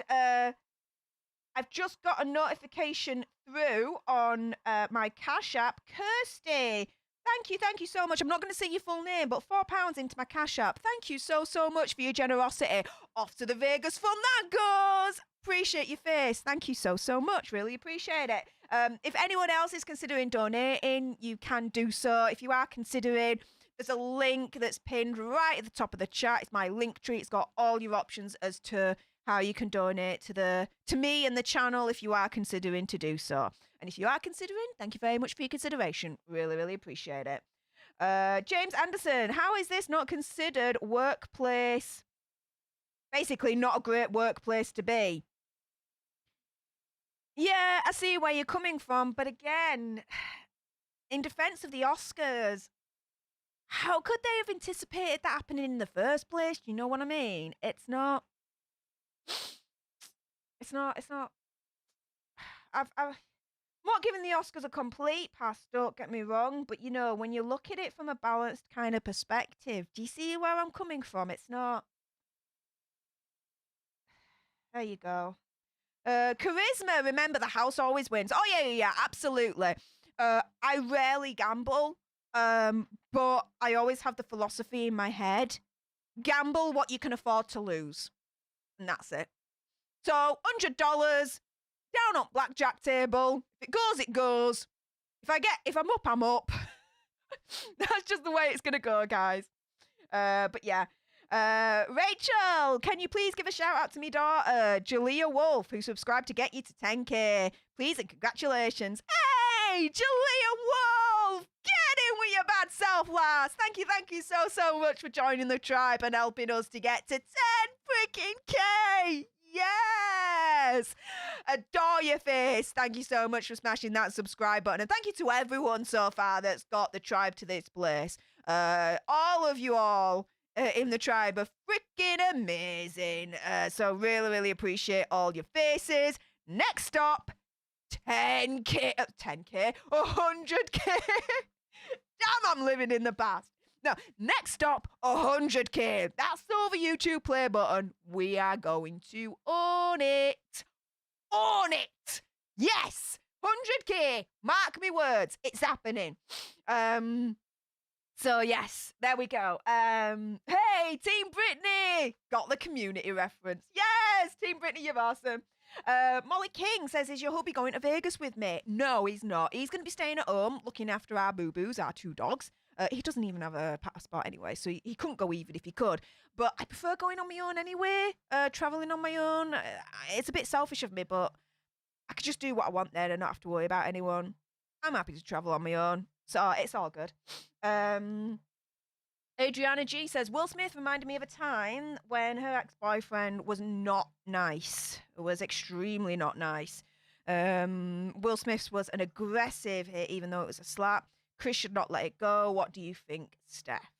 I've just got a notification through on my Cash App. Kirsty, thank you so much. I'm not going to say your full name, but £4 into my Cash App. Thank you so much for your generosity. Off to the Vegas fund that goes. Appreciate your face. Thank you so much. Really appreciate it. If anyone else is considering donating, you can do so. If you are considering, there's a link that's pinned right at the top of the chat. It's my link tree. It's got all your options as to how you can donate to me and the channel if you are considering to do so. And if you are considering, thank you very much for your consideration. Really appreciate it. James Anderson, how is this not considered workplace? Basically, not a great workplace to be. Yeah, I see where you're coming from. But again, in defense of the Oscars, how could they have anticipated that happening in the first place? Do you know what I mean? It's not. I'm not giving the Oscars a complete pass, don't get me wrong, but you know, when you look at it from a balanced kind of perspective, do you see where I'm coming from? It's not. There you go. Charisma, remember the house always wins. Oh yeah, absolutely. I rarely gamble, but I always have the philosophy in my head. Gamble what you can afford to lose. And that's it. So $100, down on blackjack table. If it goes, it goes. If I'm up, I'm up. That's just the way it's gonna go, guys. But yeah. Rachel, can you please give a shout out to me daughter, Jalea Wolf, who subscribed to get you to 10k. Please and congratulations. Hey, Jalea Wolf! Get in with your bad self, lass. Thank you so much for joining the tribe and helping us to get to 10 freaking K. Yes! Adore your face. Thank you so much for smashing that subscribe button. And thank you to everyone so far that's got the tribe to this place. All of you all in the tribe are freaking amazing. So really appreciate all your faces. Next stop, 10k, 100k. Damn, I'm living in the past. No, next stop, 100k. That's over YouTube play button. We are going to own it. Own it. Yes, 100k. Mark me words. It's happening. So yes, there we go. Hey, Team Brittany! Got the community reference. Yes, Team Brittany, you're awesome. Molly King says, is your hubby going to Vegas with me? No, he's not. He's going to be staying at home, looking after our boo-boos, our 2 dogs. He doesn't even have a passport anyway, so he couldn't go even if he could. But I prefer going on my own anyway, travelling on my own. It's a bit selfish of me, but I could just do what I want there and not have to worry about anyone. I'm happy to travel on my own. So it's all good. Adriana G says, Will Smith reminded me of a time when her ex-boyfriend was not nice. Was extremely not nice. Will Smith's was an aggressive hit, even though it was a slap. Chris should not let it go. What do you think, Steph?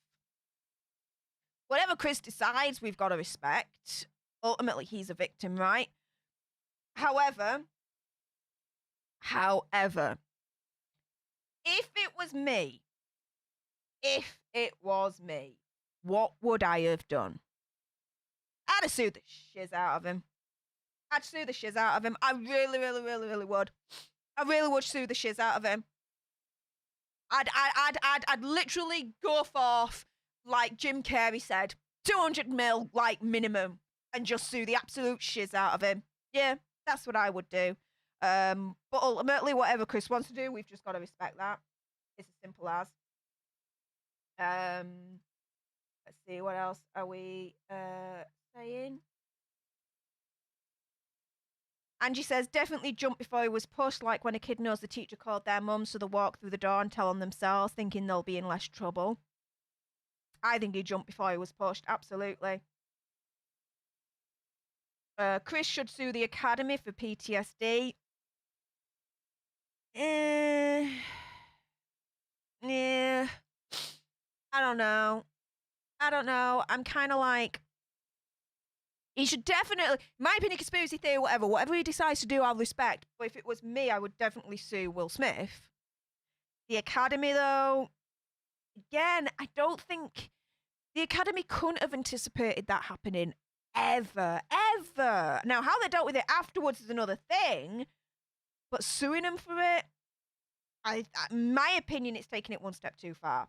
Whatever Chris decides, we've got to respect. Ultimately, he's a victim, right? However, if it was me, what would I have done? I'd have sued the shiz out of him. I really would. I really would sue the shiz out of him. I'd literally go forth, like Jim Carrey said, 200 mil, like minimum, and just sue the absolute shiz out of him. Yeah, that's what I would do. But ultimately, whatever Chris wants to do, we've just got to respect that. It's as simple as. Let's see, what else are we saying? Angie says, definitely jump before he was pushed, like when a kid knows the teacher called their mum, so they walk through the door and tell on themselves, thinking they'll be in less trouble. I think he jumped before he was pushed, absolutely. Chris should sue the academy for PTSD. Yeah. I don't know. I'm kind of like, he should definitely, my opinion, conspiracy theory, whatever he decides to do, I'll respect. But if it was me, I would definitely sue Will Smith. The Academy, though, again, I don't think the Academy couldn't have anticipated that happening ever. Now, how they dealt with it afterwards is another thing, but suing them for it, my opinion, it's taking it one step too far.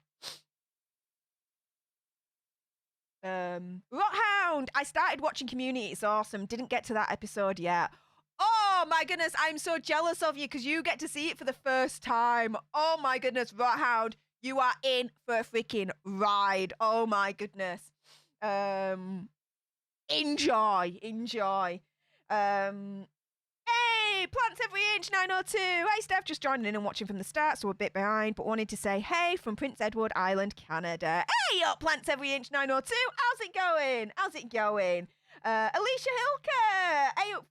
Rothound, I started watching Community. It's awesome. Didn't get to that episode yet. Oh my goodness, I'm so jealous of you because you get to see it for the first time. Oh my goodness, Rothound, you are in for a freaking ride. Oh my goodness. Enjoy. Hey, Plants Every Inch 902. Hey, Steph, just joining in and watching from the start, so a bit behind, but wanted to say hey from Prince Edward Island, Canada. Hey up, Plants Every Inch 902. How's it going? Alicia Hilker. Hey up,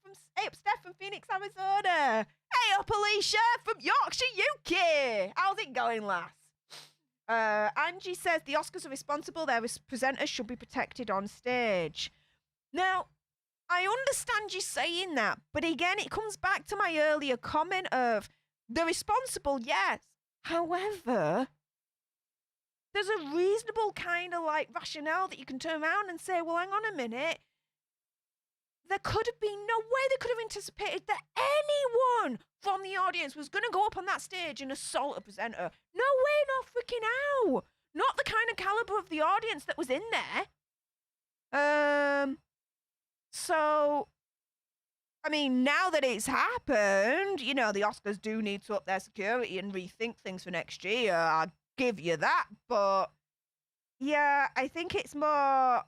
Steph from Phoenix, Arizona. Hey up, Alicia from Yorkshire, UK. How's it going, lass? Angie says the Oscars are responsible. Their presenters should be protected on stage. Now, I understand you saying that, but again, it comes back to my earlier comment of they're responsible, yes. However, there's a reasonable kind of like rationale that you can turn around and say, well, hang on a minute. There could have been no way they could have anticipated that anyone from the audience was going to go up on that stage and assault a presenter. No way, no freaking how. Not the kind of caliber of the audience that was in there. So, I mean, now that it's happened, you know, the Oscars do need to up their security and rethink things for next year. I'll give you that. But yeah, I think it's more,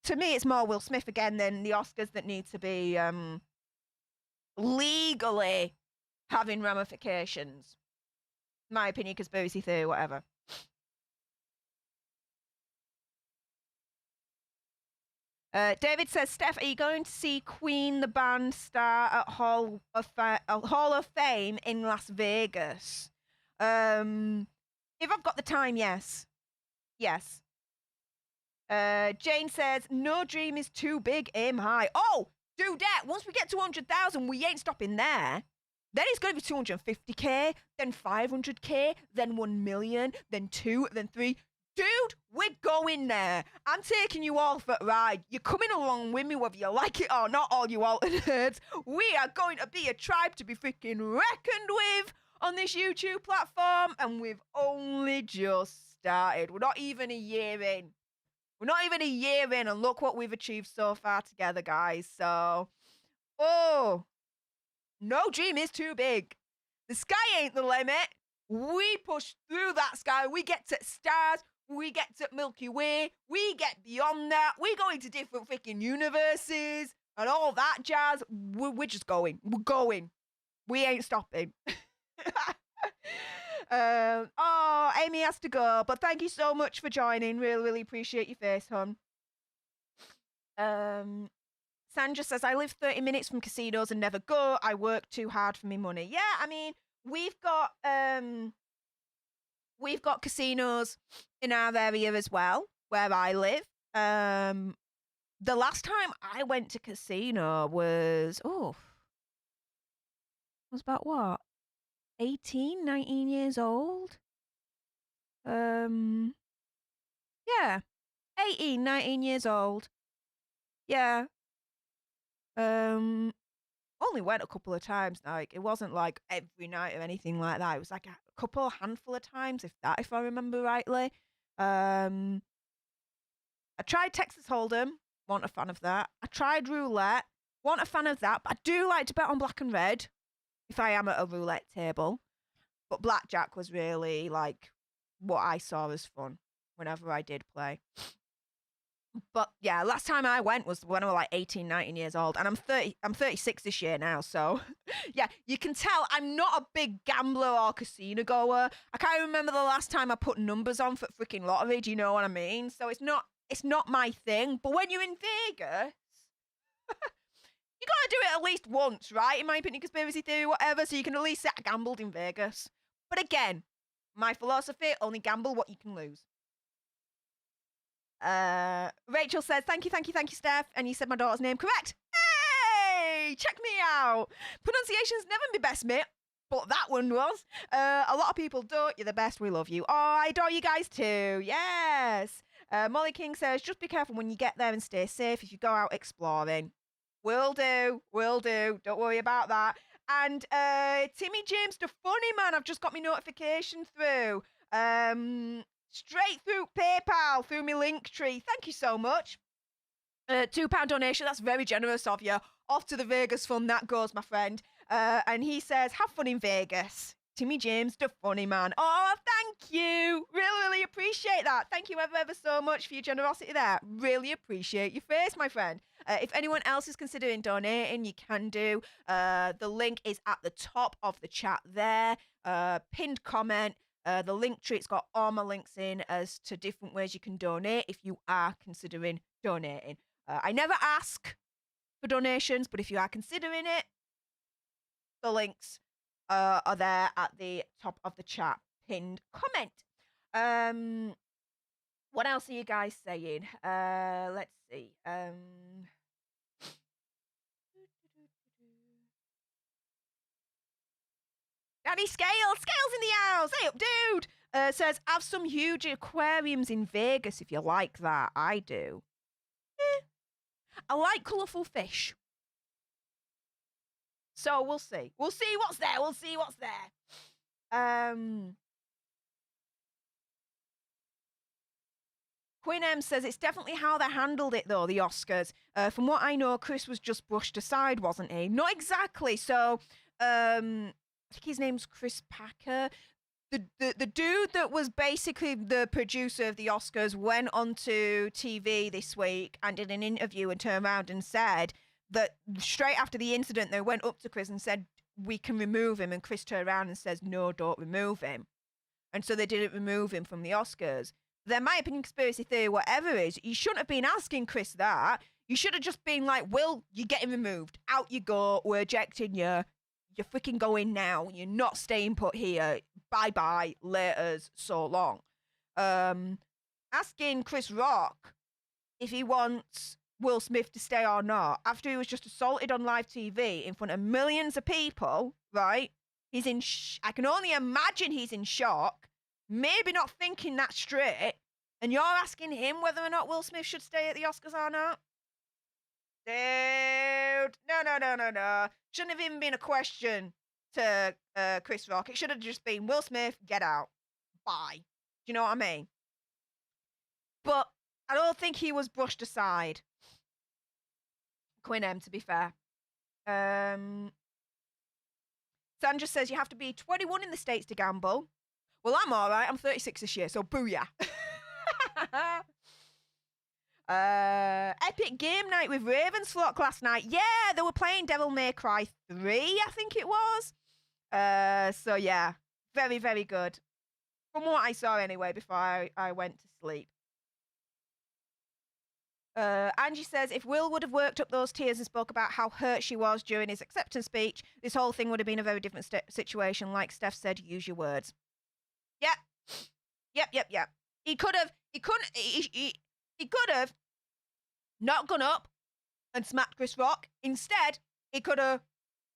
to me, it's more Will Smith again than the Oscars that need to be legally having ramifications. My opinion, conspiracy theory, whatever. David says, Steph, are you going to see Queen, the band, star at Hall of Fame in Las Vegas? If I've got the time, yes. Yes. Jane says, no dream is too big, aim high. Oh, do that. Once we get to 100,000, we ain't stopping there. Then it's going to be 250K, then 500K, then 1 million, then 2, then 3. Dude, we're going there. I'm taking you all for a ride. You're coming along with me whether you like it or not, all you alternate nerds. We are going to be a tribe to be freaking reckoned with on this YouTube platform, and we've only just started. We're not even a year in. We're not even a year in, and look what we've achieved so far together, guys. So, oh, no dream is too big. The sky ain't the limit. We push through that sky. We get to stars. We get to Milky Way. We get beyond that. We go into different freaking universes and all that jazz. We're just going. We're going. We ain't stopping. Oh, Amy has to go, but thank you so much for joining. Really, really appreciate your face, hon. Sandra says, I live 30 minutes from casinos and never go. I work too hard for me money. Yeah, I mean, we've got casinos in our area as well, where I live. The last time I went to casino was about what? 18, 19 years old? Yeah. 18, 19 years old. Yeah. Only went a couple of times. Like, it wasn't like every night or anything like that. It was like a handful of times, if I remember rightly. I tried Texas Hold'em, wasn't a fan of that. I tried roulette, wasn't a fan of that, but I do like to bet on black and red if I am at a roulette table. But blackjack was really like what I saw as fun whenever I did play. But yeah, last time I went was when I was like 18, 19 years old, and I'm 36 this year now, so yeah, you can tell I'm not a big gambler or casino goer. I can't remember the last time I put numbers on for freaking lottery, do you know what I mean? So it's not my thing. But when you're in Vegas, you gotta do it at least once, right? In my opinion, conspiracy theory, whatever, so you can at least say I gambled in Vegas. But again, my philosophy, only gamble what you can lose. Rachel says, thank you, Steph. And you said my daughter's name correct. Hey, check me out. Pronunciation's never my best, mate. But that one was. A lot of people don't. You're the best. We love you. Oh, I adore you guys too. Yes. Molly King says, just be careful when you get there and stay safe if you go out exploring. Will do. Don't worry about that. And Timmy James, the funny man, I've just got my notification through. Straight through PayPal, through my link tree. Thank you so much. £2 donation. That's very generous of you. Off to the Vegas fund that goes, my friend. And he says, have fun in Vegas. Timmy James, the funny man. Oh, thank you. Really, really appreciate that. Thank you ever so much for your generosity there. Really appreciate your face, my friend. If anyone else is considering donating, you can do. The link is at the top of the chat there. Pinned comment. The link tree, it's got all my links in as to different ways you can donate if you are considering donating. I never ask for donations, but if you are considering it, the links are there at the top of the chat, pinned comment. What else are you guys saying? Let's see. Daddy Scales in the house. Hey up, dude. Says, have some huge aquariums in Vegas if you like that. I do. I like colourful fish. So we'll see. We'll see what's there. Quinn M says it's definitely how they handled it, though, the Oscars. From what I know, Chris was just brushed aside, wasn't he? Not exactly. So, I think his name's Chris Packer. The dude that was basically the producer of the Oscars went onto TV this week and did an interview and turned around and said that straight after the incident, they went up to Chris and said, we can remove him. And Chris turned around and says, no, don't remove him. And so they didn't remove him from the Oscars. Then my opinion, conspiracy theory, whatever it is, you shouldn't have been asking Chris that. You should have just been like, Will, you're getting removed. Out you go. We're ejecting you. You're freaking going now. You're not staying put here. Bye-bye. Laters. So long. Asking Chris Rock if he wants Will Smith to stay or not after he was just assaulted on live TV in front of millions of people, right? He's in I can only imagine he's in shock, maybe not thinking that straight, and you're asking him whether or not Will Smith should stay at the Oscars or not? Dude, no. Shouldn't have even been a question to Chris Rock. It should have just been, Will Smith, get out. Bye. Do you know what I mean? But I don't think he was brushed aside. Quinn M, to be fair. Sandra says you have to be 21 in the States to gamble. Well, I'm all right. I'm 36 this year, so booyah. Epic game night with Ravensflock last night. Yeah, they were playing Devil May Cry 3, I think it was. So yeah, very, very good. From what I saw anyway, before I went to sleep. Angie says, if Will would have worked up those tears and spoke about how hurt she was during his acceptance speech, this whole thing would have been a very different situation. Like Steph said, use your words. Yep. He could have not gone up and smacked Chris Rock. Instead, he could have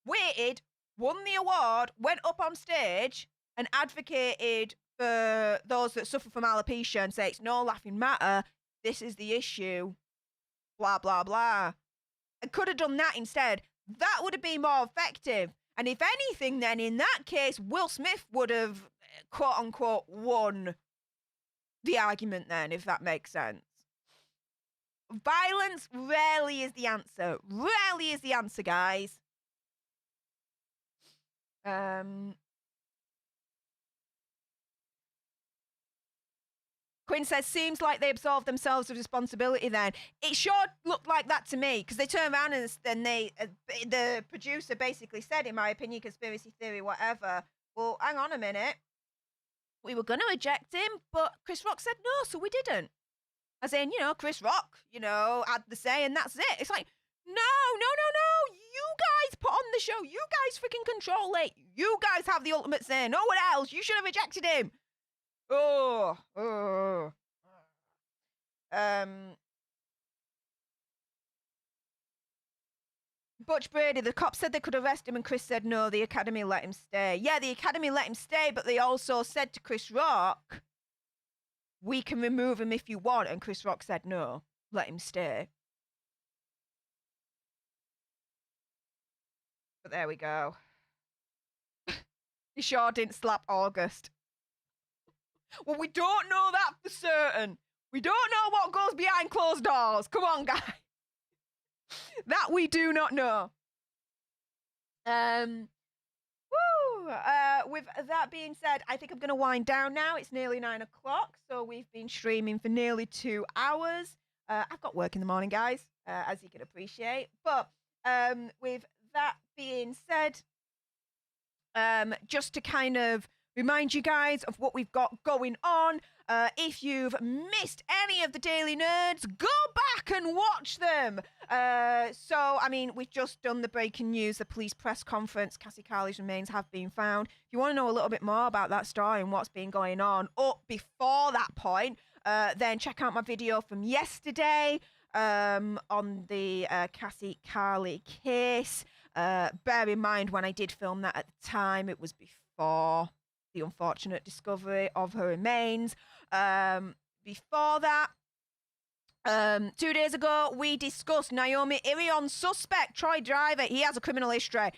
waited, won the award, went up on stage and advocated for those that suffer from alopecia and say it's no laughing matter. This is the issue. Blah, blah, blah. I could have done that instead. That would have been more effective. And if anything, then in that case, Will Smith would have, quote unquote, won the argument then, if that makes sense. Violence rarely is the answer. Rarely is the answer, guys. Quinn says, seems like they absolved themselves of responsibility then. It sure looked like that to me, because they turned around and then the producer basically said, in my opinion, conspiracy theory, whatever, well, hang on a minute. We were going to eject him, but Chris Rock said no, so we didn't. As in, Chris Rock, had the say, and that's it. It's like, no. You guys put on the show. You guys freaking control it. You guys have the ultimate say. No one else. You should have ejected him. Butch Brady, the cops said they could arrest him and Chris said no, the Academy let him stay. Yeah, the Academy let him stay, but they also said to Chris Rock, we can remove him if you want, and Chris Rock said no, let him stay. But there we go. He sure didn't slap August. Well, we don't know that for certain. We don't know what goes behind closed doors. Come on, guys. That we do not know. With that being said, I think I'm going to wind down now. It's nearly 9 o'clock, so we've been streaming for nearly 2 hours. I've got work in the morning, guys, as you can appreciate. But with that being said, just to kind of remind you guys of what we've got going on. If you've missed any of the Daily Nerds, go back and watch them. We've just done the breaking news, the police press conference. Cassie Carli's remains have been found. If you want to know a little bit more about that story and what's been going on up before that point, then check out my video from yesterday on the Cassie Carli case. Bear in mind, when I did film that at the time, it was before the unfortunate discovery of her remains. Before that, 2 days ago, we discussed Naomi Irion's suspect, Troy Driver. He has a criminal history.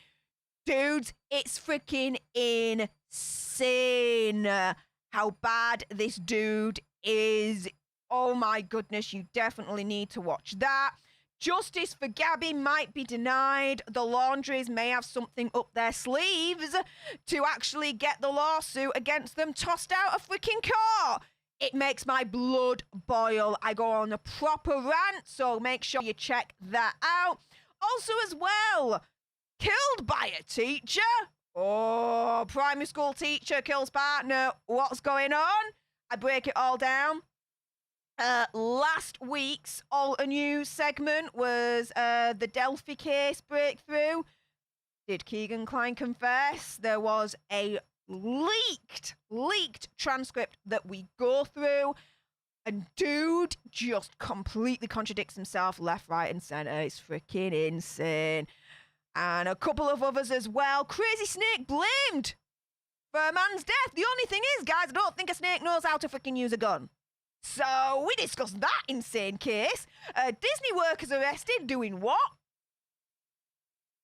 Dudes, it's freaking insane how bad this dude is. Oh my goodness, you definitely need to watch that. Justice for Gabby might be denied. The laundries may have something up their sleeves to actually get the lawsuit against them tossed out of freaking court. It makes my blood boil. I go on a proper rant, so make sure you check that out. Also, as well, killed by a teacher. Oh, primary school teacher kills partner. What's going on? I break it all down. Last week's Alter News segment was the Delphi case breakthrough. Did Keegan Kline confess? There was a leaked transcript that we go through, and dude just completely contradicts himself left, right, and center. It's freaking insane. And a couple of others as well. Crazy Snake blamed for a man's death. The only thing is, guys, I don't think a snake knows how to freaking use a gun. So we discussed that insane case. Disney workers arrested doing what?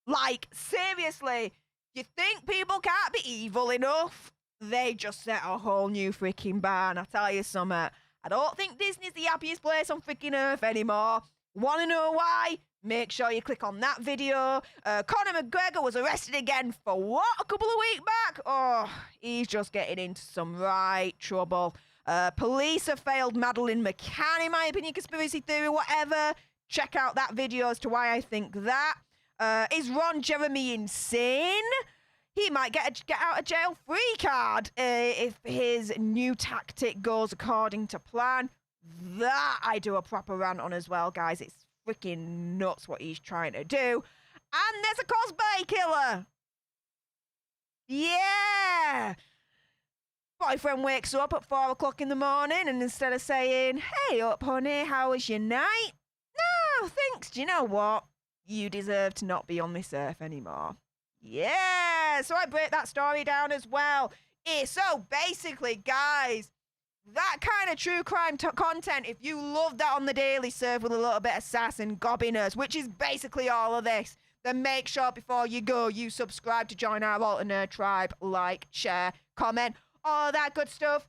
Like, seriously, you think people can't be evil enough? They just set a whole new freaking bar, and I tell you something, I don't think Disney's the happiest place on freaking earth anymore. Want to know why? Make sure you click on that video. Conor McGregor was arrested again for what? A couple of weeks back? Oh, he's just getting into some right trouble. Police have failed Madeline McCann, in my opinion, conspiracy theory, whatever. Check out that video as to why I think that. Is Ron Jeremy insane? He might get a get out of jail free card if his new tactic goes according to plan. That I do a proper rant on as well, guys. It's freaking nuts what he's trying to do. And there's a cosplay killer. Yeah. Boyfriend wakes up at 4 o'clock in the morning, and instead of saying, "Hey up, honey, how was your night?" "No, thanks. Do you know what? You deserve to not be on this earth anymore." Yeah, so I break that story down as well. So basically, guys, that kind of true crime content, if you love that on the daily, served with a little bit of sass and gobbiness, which is basically all of this, then make sure before you go, you subscribe to join our Alter Nerd tribe, like, share, comment, all that good stuff.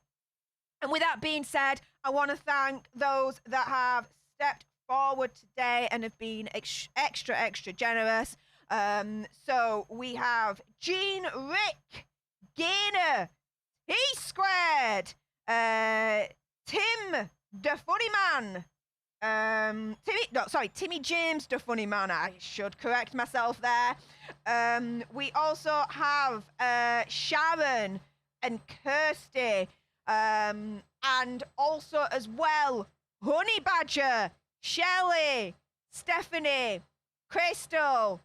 And with that being said, I want to thank those that have stepped forward today and have been extra generous. So we have Gene Rick, Gainer, T Squared, Tim the Funny Man, Timmy James the Funny Man. I should correct myself there. We also have Sharon and Kirsty, and also as well Honey Badger, Shelley, Stephanie, Crystal,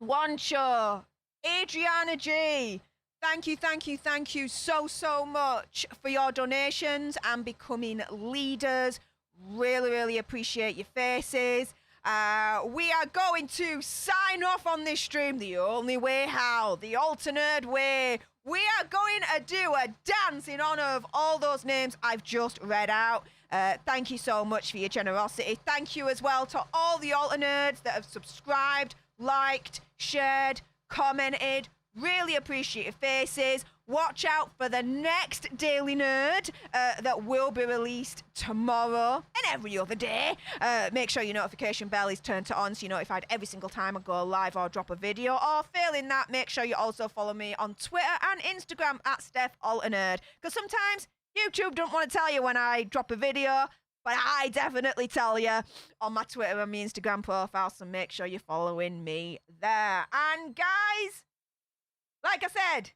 Wancho, Adriana G. Thank you so much for your donations and becoming leaders. Really appreciate your faces. We are going to sign off on this stream the only way how, the Alter Nerd way. We are going to do a dance in honor of all those names I've just read out. Thank you so much for your generosity. Thank you as well to all the Alter Nerds that have subscribed, liked, shared, commented. Really appreciate your faces. Watch out for the next Daily Nerd that will be released tomorrow and every other day. Make sure your notification bell is turned on so you're notified every single time I go live or drop a video. Or failing that, make sure you also follow me on Twitter and Instagram at Stef Alter Nerd. Because sometimes YouTube don't want to tell you when I drop a video, but I definitely tell you on my Twitter and my Instagram profile, so make sure you're following me there. And guys, like I said,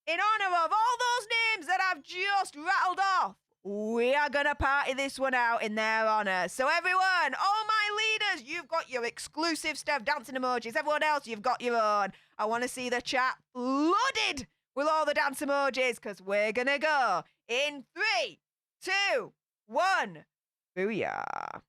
in honor of all those names that I've just rattled off, we are going to party this one out in their honor. So everyone, all my leaders, you've got your exclusive Stef dancing emojis. Everyone else, you've got your own. I want to see the chat flooded with all the dance emojis, because we're going to go in 3, 2, 1. Booyah.